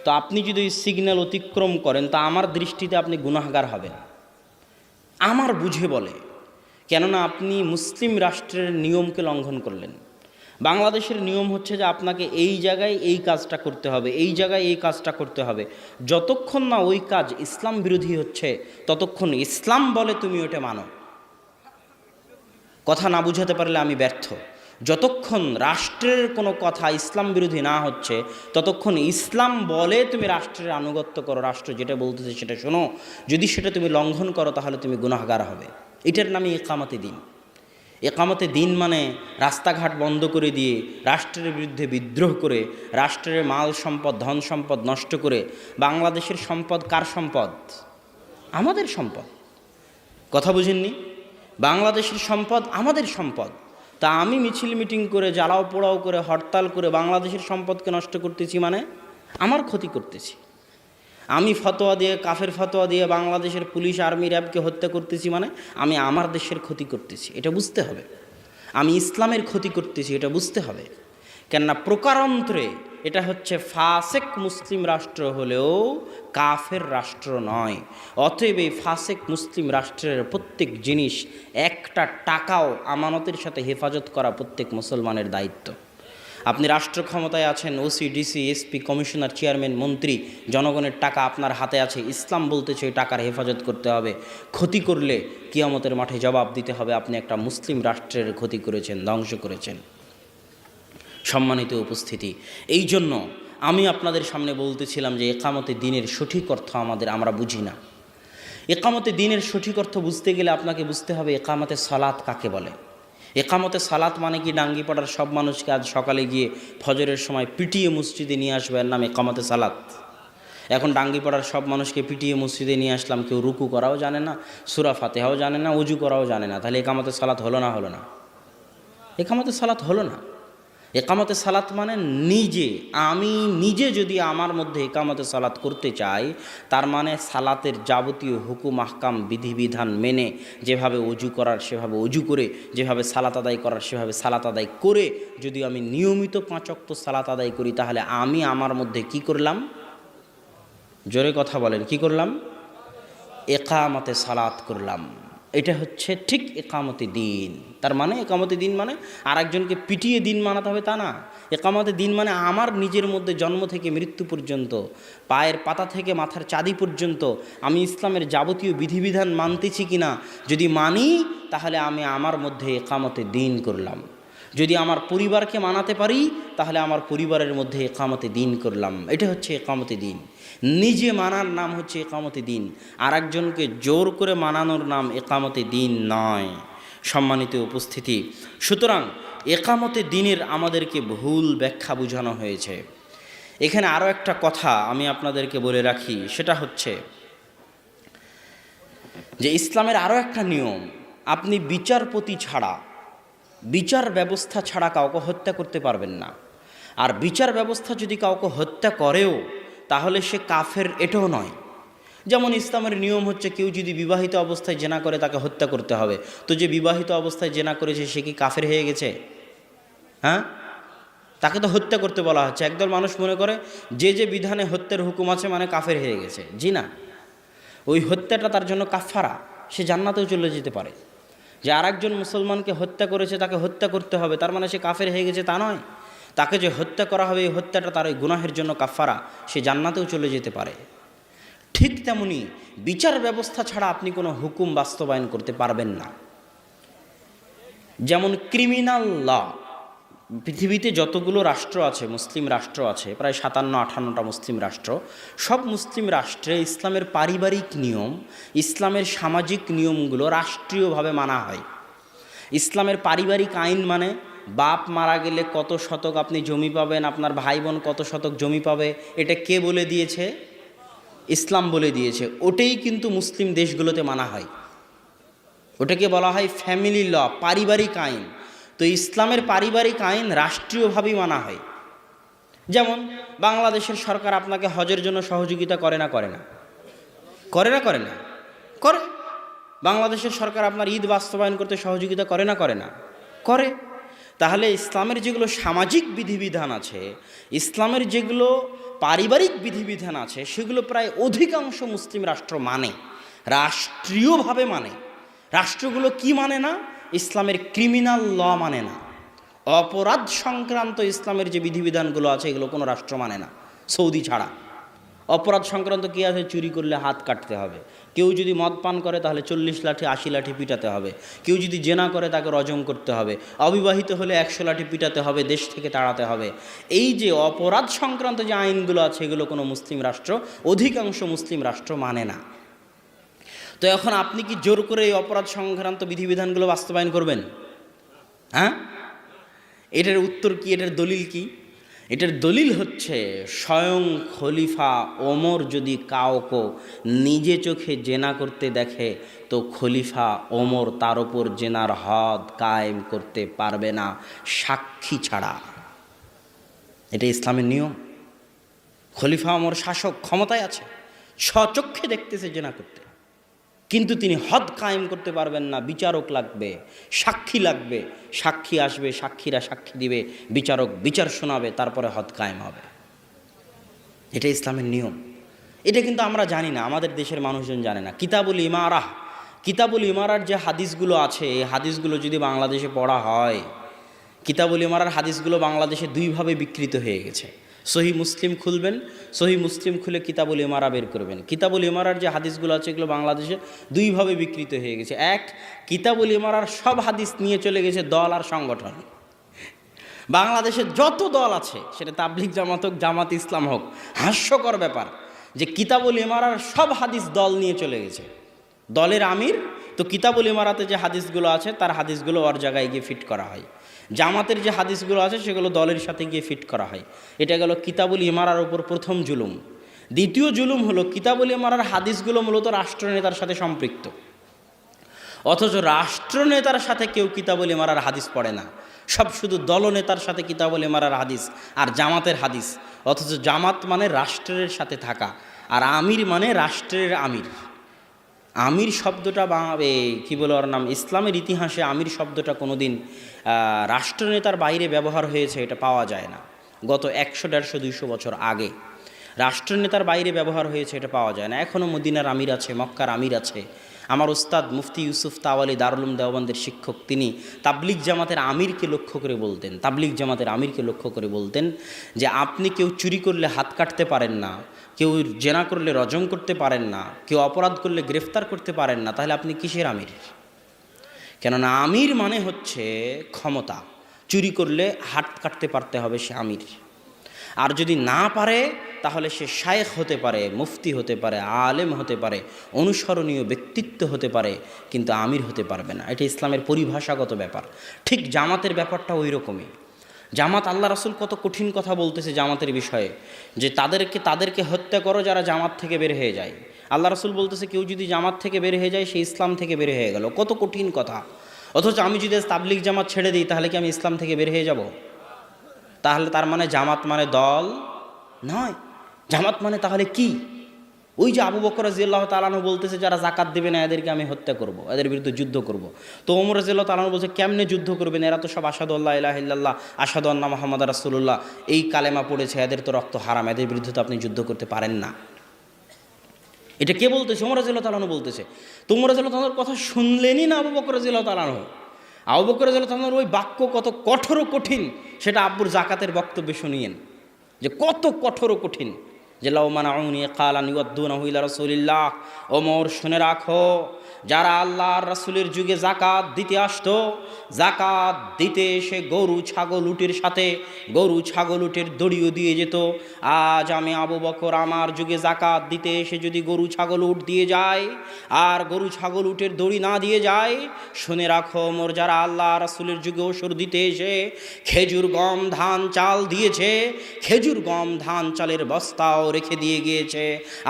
তো আপনি যদি ওই সিগন্যাল অতিক্রম করেন তা আমার দৃষ্টিতে আপনি গুনাহগার হবেন, আমার বুঝে বলে, কেননা আপনি মুসলিম রাষ্ট্রের নিয়মকে লঙ্ঘন করলেন। বাংলাদেশের নিয়ম হচ্ছে যে আপনাকে এই জায়গায় এই কাজটা করতে হবে, এই জায়গায় এই কাজটা করতে হবে। যতক্ষণ না ওই কাজ ইসলাম বিরোধী হচ্ছে ততক্ষণ ইসলাম বলে তুমি ওটা মানো। কথা না বুঝাতে পারলে আমি ব্যর্থ। যতক্ষণ রাষ্ট্রের কোনো কথা ইসলাম বিরোধী না হচ্ছে ততক্ষণ ইসলাম বলে তুমি রাষ্ট্রের আনুগত্য করো, রাষ্ট্র যেটা বলতেছে সেটা শোনো। যদি সেটা তুমি লঙ্ঘন করো তাহলে তুমি গুনাহগার হবে। এটার নামই ইকামতে দিন। একামতে দিন মানে রাস্তাঘাট বন্ধ করে দিয়ে, রাষ্ট্রের বিরুদ্ধে বিদ্রোহ করে, রাষ্ট্রের মাল সম্পদ, ধন সম্পদ নষ্ট করে। বাংলাদেশের সম্পদ কার সম্পদ? আমাদের সম্পদ। কথা বুঝেননি? বাংলাদেশের সম্পদ আমাদের সম্পদ, তা আমি মিছিল মিটিং করে জ্বালাও পোড়াও করে হরতাল করে বাংলাদেশের সম্পদকে নষ্ট করতেছি, মানে আমার ক্ষতি করতেছি। আমি ফতোয়া দিয়ে, কাফের ফতোয়া দিয়ে বাংলাদেশের পুলিশ আর্মি র্যাবকে হত্যা করতেছি, মানে আমি আমার দেশের ক্ষতি করতেছি, এটা বুঝতে হবে। আমি ইসলামের ক্ষতি করতেছি, এটা বুঝতে হবে। কেননা প্রকারান্তরে এটা হচ্ছে ফাসেক মুসলিম রাষ্ট্র হলেও কাফের রাষ্ট্র নয়। অতএব এই ফাসেক মুসলিম রাষ্ট্রের প্রত্যেক জিনিস, একটা টাকাও আমানতের সাথে হেফাজত করা প্রত্যেক মুসলমানের দায়িত্ব। আপনি রাষ্ট্র ক্ষমতায় আছেন, OC, DC, SP, commissioner, chairman, মন্ত্রী, জনগণের টাকা আপনার হাতে আছে। ইসলাম বলতেছে এই টাকার হেফাজত করতে হবে। ক্ষতি করলে কিয়ামতের মাঠে জবাব দিতে হবে, আপনি একটা মুসলিম রাষ্ট্রের ক্ষতি করেছেন, ধ্বংস করেছেন। সম্মানিত উপস্থিতি, এই জন্য আমি আপনাদের সামনে বলতেছিলাম যে একামতে দিনের সঠিক অর্থ আমরা বুঝি না। একামতে দিনের সঠিক অর্থ বুঝতে গেলে আপনাকে বুঝতে হবে একামতে সালাত কাকে বলে। একামতে সালাত মানে কি ডাঙ্গি পাড়ার সব মানুষকে আজ সকালে গিয়ে ফজরের সময় পিটিয়ে মসজিদে নিয়ে আসবে, এর নাম একামতে সালাত। এখন ডাঙ্গি পাড়ার সব মানুষকে পিটিয়ে মসজিদে নিয়ে আসলাম, কেউ রুকু করাও জানে না, সূরা ফাতিহাও জানে না, ওযু করাও জানে না, তাহলে একামতে সালাত হলো না? হলো না। একামতে সালাত হলো না। একামতে সালাত মানে আমি নিজে যদি আমার মধ্যে একামতে সালাত করতে চাই, তার মানে সালাতের যাবতীয় হুকুম আহকাম বিধিবিধান মেনে, যেভাবে ওযু করার সেভাবে ওযু করে, যেভাবে সালাত আদায় করার সেভাবে সালাত আদায় করে যদি আমি নিয়মিত 5 ওয়াক্ত সালাত আদায় করি, তাহলে আমি আমার মধ্যে কি করলাম? জোরে কথা বলেন, কি করলাম? একামতে সালাত করলাম। এটা হচ্ছে ঠিক একামতে দিন। তার মানে একামতে দিন মানে আরেকজনকে পিটিয়ে দিন মানাতে হবে তা না। একামতে দিন মানে আমার নিজের মধ্যে জন্ম থেকে মৃত্যু পর্যন্ত, পায়ের পাতা থেকে মাথার চাঁদি পর্যন্ত আমি ইসলামের যাবতীয় বিধিবিধান মানতেছি কিনা, যদি মানি তাহলে আমি আমার মধ্যে একামতে দিন করলাম। যদি আমার পরিবারকে মানাতে পারি তাহলে আমার পরিবারের মধ্যে একামতে দিন করলাম। এটা হচ্ছে একামতে দিন। নিজে মানার নাম হচ্ছে একামতে দিন, আর একজনকে জোর করে মানানোর নাম একামতে দিন নয়। সম্মানিত উপস্থিতি, সুতরাং একামতে দিনের আমাদেরকে ভুল ব্যাখ্যা বোঝানো হয়েছে। এখানে আরও একটা কথা আমি আপনাদেরকে বলে রাখি, সেটা হচ্ছে যে ইসলামের আরও একটা নিয়ম, আপনি বিচারপতি ছাড়া, বিচার ব্যবস্থা ছাড়া কাউকে হত্যা করতে পারবেন না। আর বিচার ব্যবস্থা যদি কাউকে হত্যা করেও তাহলে সে কাফের, এটাও নয়। যেমন ইসলামের নিয়ম হচ্ছে কেউ যদি বিবাহিত অবস্থায় জেনা করে তাকে হত্যা করতে হবে, তো যে বিবাহিত অবস্থায় জেনা করেছে সে কি কাফের হয়ে গেছে? হ্যাঁ, তাকে তো হত্যা করতে বলা হচ্ছে। একদল মানুষ মনে করে যে যে বিধানে হত্যার হুকুম আছে মানে কাফের হয়ে গেছে। জি না, ওই হত্যাটা তার জন্য কাফারা, সে জান্নাতেও চলে যেতে পারে। যে আরেকজন মুসলমানকে হত্যা করেছে তাকে হত্যা করতে হবে তার মানে সে কাফের হয়ে গেছে তা নয়। তাকে যে হত্যা করা হবে এই হত্যাটা তার ওই গুনাহের জন্য কাফারা, সে জান্নাতেও চলে যেতে পারে। ঠিক তেমনি বিচার ব্যবস্থা ছাড়া আপনি কোনো হুকুম বাস্তবায়ন করতে পারবেন না। যেমন ক্রিমিনাল ল, পৃথিবীতে যতগুলো রাষ্ট্র আছে, মুসলিম রাষ্ট্র আছে প্রায় 57-58টা মুসলিম রাষ্ট্র, সব মুসলিম রাষ্ট্রে ইসলামের পারিবারিক নিয়ম, ইসলামের সামাজিক নিয়মগুলো রাষ্ট্রীয়ভাবে মানা হয়। ইসলামের পারিবারিক আইন মানে বাপ মারা গেলে কত শতক আপনি জমি পাবেন, আপনার ভাই বোন কত শতক জমি পাবে, এটা কে বলে দিয়েছে? ইসলাম বলে দিয়েছে। ওটাই কিন্তু মুসলিম দেশগুলোতে মানা হয়, ওটাকে বলা হয় ফ্যামিলি ল, পারিবারিক আইন। তো ইসলামের পারিবারিক আইন রাষ্ট্রীয়ভাবেই মানা হয়। যেমন বাংলাদেশের সরকার আপনাকে হজের জন্য সহযোগিতা করে না? করে না? করে না? করে না? করে। বাংলাদেশের সরকার আপনার ঈদ বাস্তবায়ন করতে সহযোগিতা করে না? করে না? করে। তাহলে ইসলামের যেগুলো সামাজিক বিধিবিধান আছে, ইসলামের যেগুলো পারিবারিক বিধিবিধান আছে, সেগুলো প্রায় অধিকাংশ মুসলিম রাষ্ট্র মানে, রাষ্ট্রীয়ভাবে মানে। রাষ্ট্রগুলো কি মানে না? ইসলামের ক্রিমিনাল ল মানে না। অপরাধ সংক্রান্ত ইসলামের যে বিধিবিধানগুলো আছে এগুলো কোনো রাষ্ট্র মানে না, সৌদি ছাড়া। অপরাধ সংক্রান্ত কী আছে? চুরি করলে হাত কাটতে হবে, কেউ যদি মদ পান করে তাহলে 40 লাঠি 80 লাঠি পিটাতে হবে, কেউ যদি জেনা করে তাকে রজম করতে হবে, অবিবাহিত হলে 100 লাঠি পিটাতে হবে, দেশ থেকে তাড়াতে হবে। এই যে অপরাধ সংক্রান্ত যে আইনগুলো আছে এগুলো কোনো মুসলিম রাষ্ট্র, অধিকাংশ মুসলিম রাষ্ট্র মানে না। তো এখন আপনি কি জোর করে এই অপরাধ সংক্রান্ত বিধিবিধানগুলো বাস্তবায়ন করবেন? হ্যাঁ, এটার উত্তর কি? এটার দলিল কি? এটার দলিল হচ্ছে স্বয়ং খলিফা ওমর যদি কাউকে নিজে চোখে জেনা করতে দেখে তো খলিফা ওমর তার ওপর জেনার হদ কায়েম করতে পারবে না সাক্ষী ছাড়া। এটা ইসলামের নিয়ম। খলিফা ওমর শাসক, ক্ষমতায় আছে, স্বচক্ষে দেখতেছে জেনা করতে, কিন্তু তিনি হদ কায়েম করতে পারবেন না। বিচারক লাগবে, সাক্ষী লাগবে, সাক্ষী আসবে, সাক্ষীরা সাক্ষী দিবে, বিচারক বিচার শোনাবে, তারপরে হদ কায়েম হবে। এটা ইসলামের নিয়ম। এটা কিন্তু আমরা জানি না, আমাদের দেশের মানুষজন জানে না। কিতাবুল ইমারাহ, কিতাবুল ইমারার যে হাদিসগুলো আছে, এই হাদিসগুলো যদি বাংলাদেশে পড়া হয়, কিতাবুল ইমারার হাদিসগুলো বাংলাদেশে দুইভাবে বিকৃত হয়ে গেছে। সহি মুসলিম খুলবেন, সহি মুসলিম খুলে কিতাবুল ইমারা বের করবেন। কিতাবুল ইমারার যে হাদিসগুলো আছে এগুলো বাংলাদেশে দুইভাবে বিকৃত হয়ে গেছে। এক, কিতাবুল ইমারার সব হাদিস নিয়ে চলে গেছে দল আর সংগঠন। বাংলাদেশে যত দল আছে, সেটা তাবলিগ জামাত হোক, জামাত ইসলাম হোক, হাস্যকর ব্যাপার যে কিতাবুল ইমারার সব হাদিস দল নিয়ে চলে গেছে। দলের আমির তো কিতাবুল ইমারাতে যে হাদিসগুলো আছে তার হাদিসগুলো ওর জায়গায় গিয়ে ফিট করা হয়, জামাতের যে হাদিসগুলো আছে সেগুলো দলের সাথে গিয়ে ফিট করা হয়। এটা গেল কিতাবুল ইমারার উপর প্রথম জুলুম। দ্বিতীয় জুলুম হলো কিতাবুল ইমারার হাদিসগুলো মূলত রাষ্ট্রনেতার সাথে সম্পৃক্ত, অথচ রাষ্ট্রনেতার সাথে কেউ কিতাবুল ইমারার হাদিস পড়ে না, সব শুধু দলনেতার সাথে কিতাবুল ইমারার হাদিস আর জামাতের হাদিস। অথচ জামাত মানে রাষ্ট্রের সাথে থাকা, আর আমির মানে রাষ্ট্রের আমির। আমির শব্দটা কী বলে ওর নাম, ইসলামের ইতিহাসে আমির শব্দটা কোনো দিন রাষ্ট্রনেতার বাইরে ব্যবহার হয়েছে এটা পাওয়া যায় না। গত 100, 150, 200 বছর আগে রাষ্ট্রনেতার বাইরে ব্যবহার হয়েছে এটা পাওয়া যায় না। এখনও মদিনার আমির আছে, মক্কার আমির আছে। আমার উস্তাদ মুফতি ইউসুফ তাওয়ালি দারুল উলুম দেওবন্দের শিক্ষক, তিনি তাবলিগ জামাতের আমিরকে লক্ষ্য করে বলতেন, তাবলিগ জামাতের আমিরকে লক্ষ্য করে বলতেন যে আপনি কেউ চুরি করলে হাত কাটতে পারেন না, কেউ জেনা করলে রজম করতে পারেন না, কেউ অপরাধ করলে গ্রেফতার করতে পারেন না, তাহলে আপনি কিসের আমির? কেননা আমির মানে হচ্ছে ক্ষমতা। চুরি করলে হাত কাটতে পারতে হবে, সে আমির। আর যদি না পারে তাহলে সে শায়েখ হতে পারে, মুফতি হতে পারে, আলেম হতে পারে, অনুসরণীয় ব্যক্তিত্ব হতে পারে, কিন্তু আমির হতে পারবে না। এটা ইসলামের পরিভাষাগত ব্যাপার। ঠিক জামাতের ব্যাপারটা ওই রকমই। জামাত, আল্লাহ রাসূল কত কঠিন কথা বলতেছে জামাতের বিষয়ে, যে তাদেরকে হত্যা করো যারা জামাত থেকে বের হয়ে যায়। আল্লাহ রাসূল বলতেছে কেউ যদি জামাত থেকে বের হয়ে যায় সে ইসলাম থেকে বের হয়ে গেল। কত কঠিন কথা। অথচ আমি যদি তাবলিগ জামাত ছেড়ে দিই তাহলে কি আমি ইসলাম থেকে বের হয়ে যাব? তাহলে তার মানে জামাত মানে দল নয়। জামাত মানে তাহলে কি? ওই যে আবু বকর রাদিয়াল্লাহু তাআলা আনহু বলতেছে যারা যাকাত দেবে না এদেরকে আমি হত্যা করব, এদের বিরুদ্ধে যুদ্ধ করব। তো ওমর রাদিয়াল্লাহু তাআলা আনহু বলছে কেমনে যুদ্ধ করবেন? এরা তো সব আশহাদু আল্লা ইলাহা ইল্লাল্লাহ, আশহাদু আন্না মুহাম্মাদুর রাসূলুল্লাহ এই কালেমা পড়েছে, এদের তো রক্ত হারাম, এদের বিরুদ্ধে তো আপনি যুদ্ধ করতে পারেন না। এটা কে বলতেছে? ওমর রাদিয়াল্লাহু তাআলা আনহু বলতেছে। তো ওমর রাদিয়াল্লাহু তাআলার কথা শুনলেনই না আবু বকর রাদিয়াল্লাহু তাআলা আনহু। আবু বকর রাদিয়াল্লাহু তাআলার ওই বাক্য কত কঠোর ও কঠিন সেটা আব্বুর যাকাতের বক্তব্যে শুনিয়েন, যে কত কঠোর ও কঠিন। যে লাউ মানাউনি কালান ইউদ্দুনাহু ইলা রাসূলিল্লাহ, ওমর শুনে রাখো, যারা আল্লাহর রাসূলের যুগে যাকাত দিতে আসতো, যাকাত দিতে এসে গরু ছাগল উটের সাথে গরু ছাগল উটের দড়িও দিয়ে যেত। আজ আমি আবু বকর আমার যুগে যাকাত দিতে এসে যদি গরু ছাগল উট দিয়ে যায় আর গরু ছাগল উটের দড়ি না দিয়ে যায়, শুনে রাখো ওমর যারা আল্লাহ রাসূলের যুগে ওসর দিতে এসে খেজুর গম ধান চাল দিয়েছে, খেজুর গম ধান চালের বস্তাও রেখে দিয়ে গিয়েছে,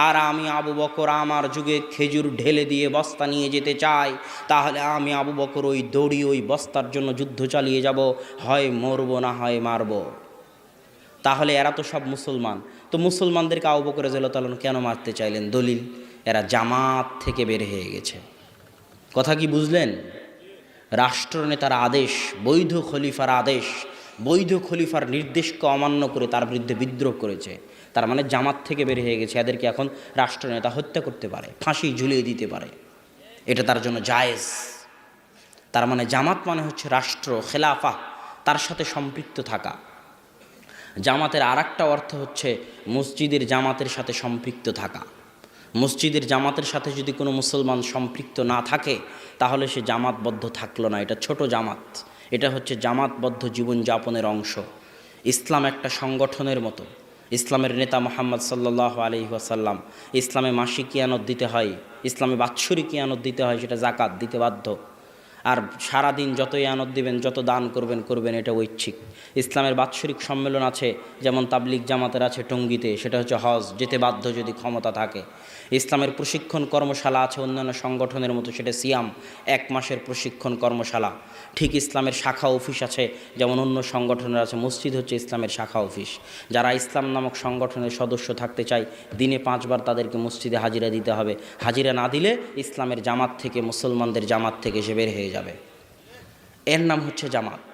আর আমি আবু বকর আমার যুগে খেজুর ঢেলে দিয়ে বস্তা নিয়ে যেতে চাই, তাহলে আমি আবু বকর ওই দড়ি ওই বস্তার জন্য যুদ্ধ চালিয়ে যাব, হয় মরবো না হয় মারবো। তাহলে এরা তো সব মুসলমান, তো মুসলমানদেরকে আবু বকর রাদিয়াল্লাহু তাআলা কেন মারতে চাইলেন? দলিল, এরা জামাত থেকে বের হয়ে গেছে। কথা কি বুঝলেন? রাষ্ট্রনেতার আদেশ, বৈধ খলিফার আদেশ, বৈধ খলিফার নির্দেশকে অমান্য করে তার বিরুদ্ধে বিদ্রোহ করেছে, তার মানে জামাত থেকে বের হয়ে গেছে। এদেরকে এখন রাষ্ট্রনেতা হত্যা করতে পারে, ফাঁসি ঝুলিয়ে দিতে পারে, এটা তার জন্য জায়েজ। তার মানে জামাত মানে হচ্ছে রাষ্ট্র, খেলাফা, তার সাথে সম্পৃক্ত থাকা। জামাতের আরেকটা অর্থ হচ্ছে মসজিদের জামাতের সাথে সম্পৃক্ত থাকা। মসজিদের জামাতের সাথে যদি কোনো মুসলমান সম্পৃক্ত না থাকে তাহলে সে জামাতবদ্ধ থাকলো না, এটা ছোট জামাত। এটা হচ্ছে জামাতবদ্ধ জীবনযাপনের অংশ। ইসলাম একটা সংগঠনের মতো। ইসলামের নেতা মুহাম্মদ সাল্লাল্লাহু আলাইহি ওয়াসাল্লাম, ইসলামে মাসিক কিয়ানত দিতে হয়, ইসলামে বাৎসরিক কিয়ানত দিতে হয়, সেটা যাকাত দিতে বাধ্য। আর সারাদিন যতই আনন্দ দিবেন, যত দান করবেন, এটা ঐচ্ছিক। ইসলামের বাৎসরিক সম্মেলন আছে, যেমন তাবলিগ জামাতের আছে টঙ্গীতে, সেটা হচ্ছে হজ, যেতে বাধ্য যদি ক্ষমতা থাকে। ইসলামের প্রশিক্ষণ কর্মশালা আছে অন্যান্য সংগঠনের মতো, সেটা সিয়াম, 1 মাসের প্রশিক্ষণ কর্মশালা। ঠিক ইসলামের শাখা অফিস আছে, যেমন অন্য সংগঠনের আছে। মসজিদ হচ্ছে ইসলামের শাখা অফিস। যারা ইসলাম নামক সংগঠনের সদস্য থাকতে চায়, দিনে 5 বার তাদেরকে মসজিদে হাজিরা দিতে হবে। হাজিরা না দিলে ইসলামের জামাত থেকে, মুসলমানদের জামাত থেকে সে বের হয়ে যাবে। এর নাম হচ্ছে জামাত,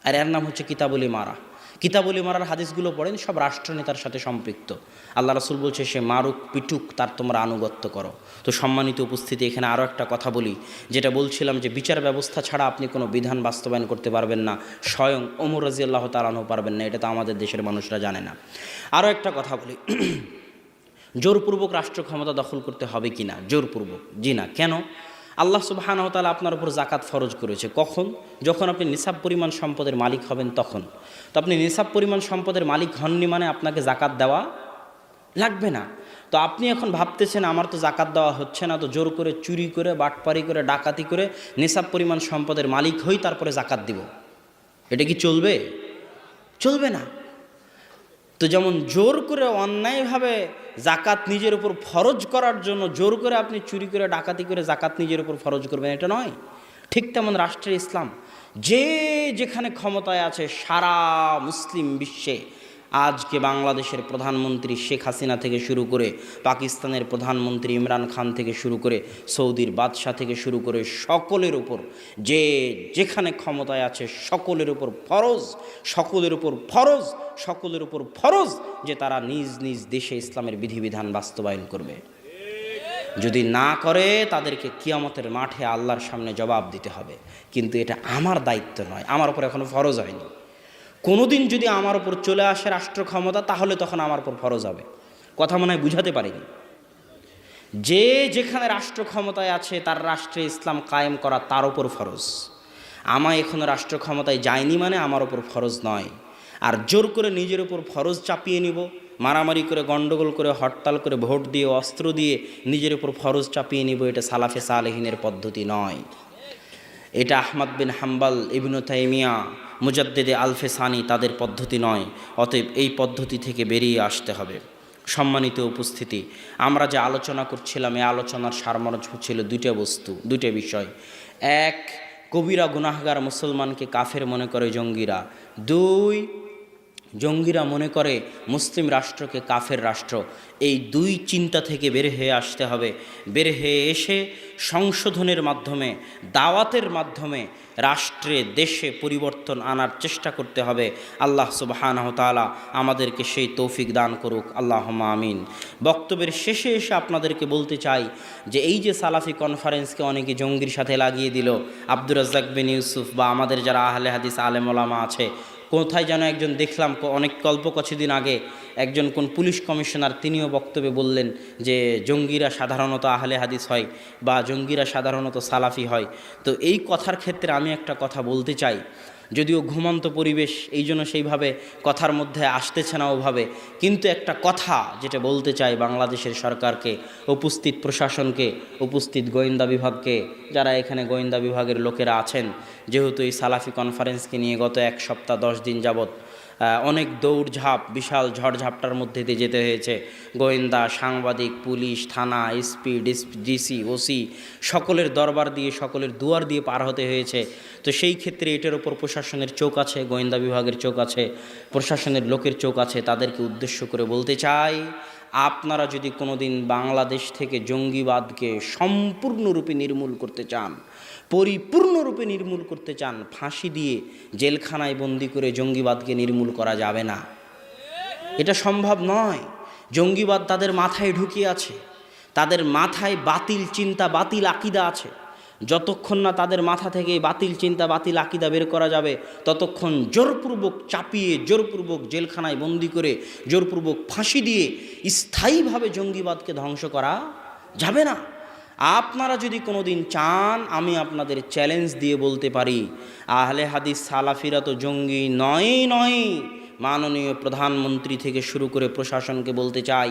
আর এর নাম হচ্ছে কিতাবুল ইমারা। কিতাবুল ইমারার হাদিসগুলো পড়েন, সব রাষ্ট্রনেতার সাথে সম্পৃক্ত। আল্লাহ রাসূল বলছে, সে মারুক পিটুক, তার তোমরা আনুগত্য করো। তো সম্মানিত উপস্থিতি, এখানে আরও একটা কথা বলি, যেটা বলছিলাম যে বিচার ব্যবস্থা ছাড়া আপনি কোনো বিধান বাস্তবায়ন করতে পারবেন না। স্বয়ং ওমর রাদিয়াল্লাহু তাআলা আনহু পারবেন না, এটা তো আমাদের দেশের মানুষরা জানে না। আরও একটা কথা বলি, জোরপূর্বক রাষ্ট্র ক্ষমতা দখল করতে হবে কি না? জোরপূর্বক জি না। কেন? আল্লাহ সুবহানাহু ওয়া তাআলা আপনার উপর জাকাত ফরজ করেছে। কখন? যখন আপনি নিসাব পরিমাণ সম্পদের মালিক হবেন তখন। তো আপনি নিসাব পরিমাণ সম্পদের মালিক হননি মানে আপনাকে জাকাত দেওয়া লাগবে না। তো আপনি এখন ভাবতেছেন আমার তো জাকাত দেওয়া হচ্ছে না, তো জোর করে চুরি করে, বাটপারি করে, ডাকাতি করে নিসাব পরিমাণ সম্পদের মালিক হই, তারপরে জাকাত দিব। এটা কি চলবে? চলবে না। তো যেমন জোর করে অন্যায়ভাবে জাকাত নিজের উপর ফরজ করার জন্য জোর করে আপনি চুরি করে, ডাকাতি করে জাকাত নিজের উপর ফরজ করবেন, এটা নয়। ঠিক তেমন রাষ্ট্রের ইসলাম, যে যেখানে ক্ষমতায় আছে সারা মুসলিম বিশ্বে, আজকে বাংলাদেশের প্রধানমন্ত্রী শেখ হাসিনা থেকে শুরু করে, পাকিস্তানের প্রধানমন্ত্রী ইমরান খান থেকে শুরু করে, সৌদির বাদশাহ থেকে শুরু করে, সকলের উপর যে যেখানে ক্ষমতায় আছে সকলের উপর ফরজ, সকলের উপর ফরজ, সকলের উপর ফরজ যে তারা নিজ নিজ দেশে ইসলামের বিধিবিধান বাস্তবায়ন করবে। যদি না করে তাদেরকে কিয়ামতের মাঠে আল্লাহর সামনে জবাব দিতে হবে। কিন্তু এটা আমার দায়িত্ব নয়, আমার উপর এখনো ফরজ হয়নি। কোনোদিন যদি আমার উপর চলে আসে রাষ্ট্র ক্ষমতা, তাহলে তখন আমার উপর ফরজ হবে। কথা মনে হয় বুঝাতে পারিনি। যে যেখানে রাষ্ট্র ক্ষমতায় আছে তার রাষ্ট্রে ইসলাম কায়েম করা তার উপর ফরজ। আমায় এখনো রাষ্ট্র ক্ষমতায় যায়নি মানে আমার উপর ফরজ নয়। আর জোর করে নিজের উপর ফরজ চাপিয়ে নিব, মারামারি করে, গণ্ডগোল করে, হরতাল করে, ভোট দিয়ে, অস্ত্র দিয়ে নিজের উপর ফরজ চাপিয়ে নিব, এটা সালাফে সালেহিনের পদ্ধতি নয়। এটা আহমদ বিন হাম্বল, ইবনু তাইমিয়া, মুজাদ্দিদে আলফে সানি তাদের পদ্ধতি নয়। অতএব এই পদ্ধতি থেকে বেরিয়ে আসতে হবে। সম্মানিত উপস্থিতি, আমরা যে আলোচনা করছিলাম, এই আলোচনার সারমর্ম ছিল 2টা বস্তু, 2টা বিষয়। 1, কবিরা গুনাহগার মুসলমানকে কাফের মনে করে জঙ্গিরা। 2, জঙ্গিরা মনে করে মুসলিম রাষ্ট্রকে কাফের রাষ্ট্র। এই 2 চিন্তা থেকে বের হয়ে আসতে হবে। বের হয়ে এসে সংশোধনের মাধ্যমে, দাওয়াতের মাধ্যমে রাষ্ট্রে, দেশে পরিবর্তন আনার চেষ্টা করতে হবে। আল্লাহ সুবহানাহু ওয়া তাআলা আমাদেরকে সেই তৌফিক দান করুক, আল্লাহুম্মা আমিন। বক্তব্যের শেষে এসে আপনাদেরকে বলতে চাই যে এই যে সালাফি কনফারেন্সকে অনেকে জঙ্গির সাথে লাগিয়ে দিল, আব্দুর রাজ্জাক বিন ইউসুফ বা আমাদের যারা আহলে হাদিস আলেম ওলামা আছে, কোথায় যেন একজন দেখলাম অনেক কিছুদিন আগে একজন কোন পুলিশ কমিশনার, তিনিও বক্তব্যে বললেন যে জঙ্গিরা সাধারণত আহলে হাদিস হয় বা জঙ্গিরা সাধারণত সালাফি হয়। তো এই কথার ক্ষেত্রে আমি একটা কথা বলতে চাই, যদিও ঘুমন্ত পরিবেশ, এই জন্য সেইভাবে কথার মধ্যে আসতেছে না ওভাবে, কিন্তু একটা কথা যেটা বলতে চাই বাংলাদেশের সরকারকে, উপস্থিত প্রশাসনকে, উপস্থিত গোয়েন্দা বিভাগকে, যারা এখানে গোয়েন্দা বিভাগের লোকেরা আছেন, যেহেতু এই সালাফি কনফারেন্সকে নিয়ে গত 1 সপ্তাহ 10 দিন যাবৎ অনেক দৌড়ঝাঁপ, বিশাল ঝড়ঝাপটার মধ্যে দিয়ে যেতে হয়েছে। গোয়েন্দা, সাংবাদিক, পুলিশ, থানা, এসপি, ডিসি, ওসি সকলের দরবার দিয়ে, সকলের দুয়ার দিয়ে পার হতে হয়েছে। তো সেই ক্ষেত্রে এটার ওপর প্রশাসনের চোখ আছে, গোয়েন্দা বিভাগের চোখ আছে, প্রশাসনের লোকের চোখ আছে। তাদেরকে উদ্দেশ্য করে বলতে চাই, আপনারা যদি কোনোদিন বাংলাদেশ থেকে জঙ্গিবাদকে সম্পূর্ণরূপে নির্মূল করতে চান, পরিপূর্ণরূপে নির্মূল করতে চান, ফাঁসি দিয়ে জেলখানায় বন্দি করে জঙ্গিবাদকে নির্মূল করা যাবে না। এটা সম্ভব নয়। জঙ্গিবাদ তাদের মাথায় ঢুকিয়ে আছে, তাদের মাথায় বাতিল চিন্তা, বাতিল আকিদা আছে। যতক্ষণ না তাদের মাথা থেকে বাতিল চিন্তা, বাতিল আকিদা বের করা যাবে, ততক্ষণ জোরপূর্বক চাপিয়ে, জোরপূর্বক জেলখানায় বন্দি করে, জোরপূর্বক ফাঁসি দিয়ে স্থায়ীভাবে জঙ্গিবাদকে ধ্বংস করা যাবে না। আপনারা যদি কোনোদিন চান, আমি আপনাদের চ্যালেঞ্জ দিয়ে বলতে পারি, আহলে হাদিস সালাফিরা তো জঙ্গি নয়, মাননীয় প্রধানমন্ত্রী থেকে শুরু করে প্রশাসনকে বলতে চাই,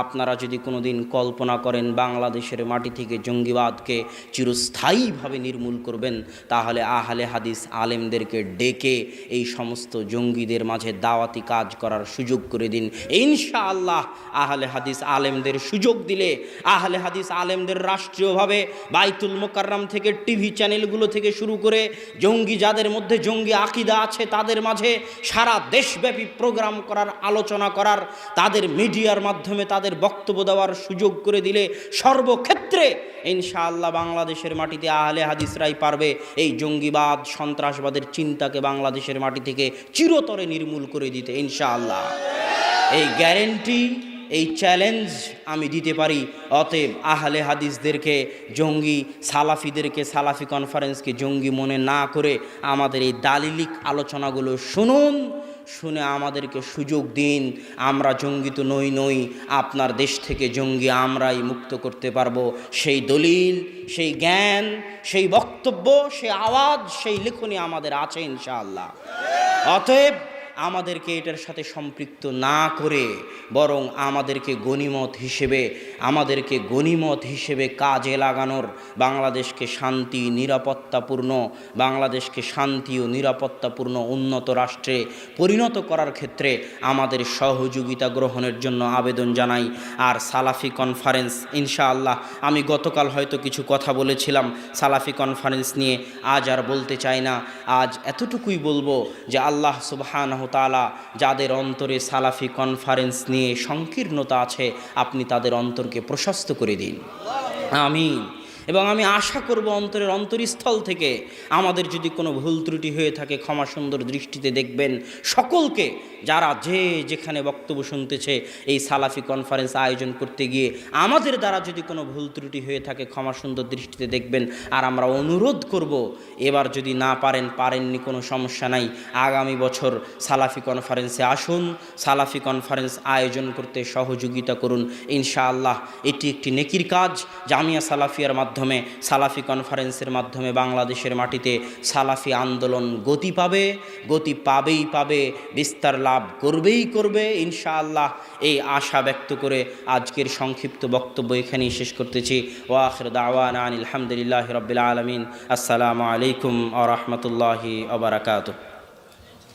আপনারা যদি কোনো দিন কল্পনা করেন বাংলাদেশের মাটি থেকে জঙ্গিবাদকে চিরস্থায়ীভাবে নির্মূল করবেন, তাহলে আহলে হাদিস আলেমদেরকে ডেকে এই সমস্ত জঙ্গিদের মাঝে দাওয়াতি কাজ করার সুযোগ করে দিন। ইনশাআল্লাহ আহলে হাদিস আলেমদের সুযোগ দিলে, আহলে হাদিস আলেমদের রাষ্ট্রীয়ভাবে বাইতুল মোকাররম থেকে টিভি চ্যানেলগুলো থেকে শুরু করে জঙ্গি, যাদের মধ্যে জঙ্গি আকীদা আছে, তাদের মাঝে সারা দেশব্যাপী প্রোগ্রাম করার, আলোচনা করার, তাদের মিডিয়ার মাধ্যমে তাদের বক্তব্য দেওয়ার সুযোগ করে দিলে সর্বক্ষেত্রে ইনশাআল্লাহ বাংলাদেশের মাটিতে আহলে হাদিসরাই পারবে এই জঙ্গিবাদ, সন্ত্রাসবাদের চিন্তাকে বাংলাদেশের মাটি থেকে চিরতরে নির্মূল করে দিতে ইনশাআল্লাহ। এই গ্যারেন্টি, এই চ্যালেঞ্জ আমি দিতে পারি। অতএব আহলে হাদিসদেরকে জঙ্গি, সালাফিদেরকে, সালাফি কনফারেন্সকে জঙ্গি মনে না করে আমাদের এই দালিলিক আলোচনাগুলো শুনুন, শুনে আমাদেরকে সুযোগ দিন। আমরা জঙ্গি তো নই, আপনার দেশ থেকে জঙ্গি আমরাই মুক্ত করতে পারবো। সেই দলিল, সেই জ্ঞান, সেই বক্তব্য, সেই আওয়াজ, সেই লেখনী আমাদের আছে ইনশাআল্লাহ। অতএব আমাদেরকে এটার সাথে সম্পৃক্ত না করে বরং আমাদেরকে গনিমত হিসেবে কাজে লাগানোর, বাংলাদেশকে শান্তি ও নিরাপত্তাপূর্ণ উন্নত রাষ্ট্রে পরিণত করার ক্ষেত্রে আমাদের সহযোগিতা গ্রহণের জন্য আবেদন জানাই। আর সালাফি কনফারেন্স ইনশাআল্লাহ, আমি গতকাল হয়তো কিছু কথা বলেছিলাম সালাফি কনফারেন্স নিয়ে, আজ আর বলতে চাই না। আজ এতটুকুই বলবো যে আল্লাহ সুবহানাহু তাআলা যাদের অন্তরে সালাফি কনফারেন্স নিয়ে সংকীর্ণতা আছে, আপনি তাদের অন্তরকে প্রশস্ত করে দিন, আমিন। এবং আমি আশা করব অন্তরের অন্তরস্থল থেকে আমাদের যদি কোনো ভুল ত্রুটি হয়ে থাকে ক্ষমা সুন্দর দৃষ্টিতে দেখবেন। সকলকে, যারা যেখানে বক্তব্য শুনতেছে এই সালাফি কনফারেন্স আয়োজন করতে গিয়ে আমাদের দ্বারা যদি কোনো ভুল ত্রুটি হয়ে থাকে ক্ষমা সুন্দর দৃষ্টিতে দেখবেন। আর আমরা অনুরোধ করব, এবার যদি না পারেননি কোনো সমস্যা নাই, আগামী বছর সালাফি কনফারেন্সে আসুন, সালাফি কনফারেন্স আয়োজন করতে সহযোগিতা করুন ইনশাআল্লাহ। এটি একটি নেকির কাজ। জামিয়া সালাফিয়ার মাধ্যমে, সালাফি কনফারেন্সের মাধ্যমে বাংলাদেশের মাটিতে সালাফি আন্দোলন গতি পাবে, বিস্তার লাভ করবে ইনশাআল্লাহ। এই আশা ব্যক্ত করে আজকের সংক্ষিপ্ত বক্তব্য এখানেই শেষ করতেছি। ওয়া আখিরু দাওয়ানা আনিল হামদুলিল্লাহি রাব্বিল আলামিন। আসসালামু আলাইকুম ওয়া রাহমাতুল্লাহি ওয়া বারাকাতুহু।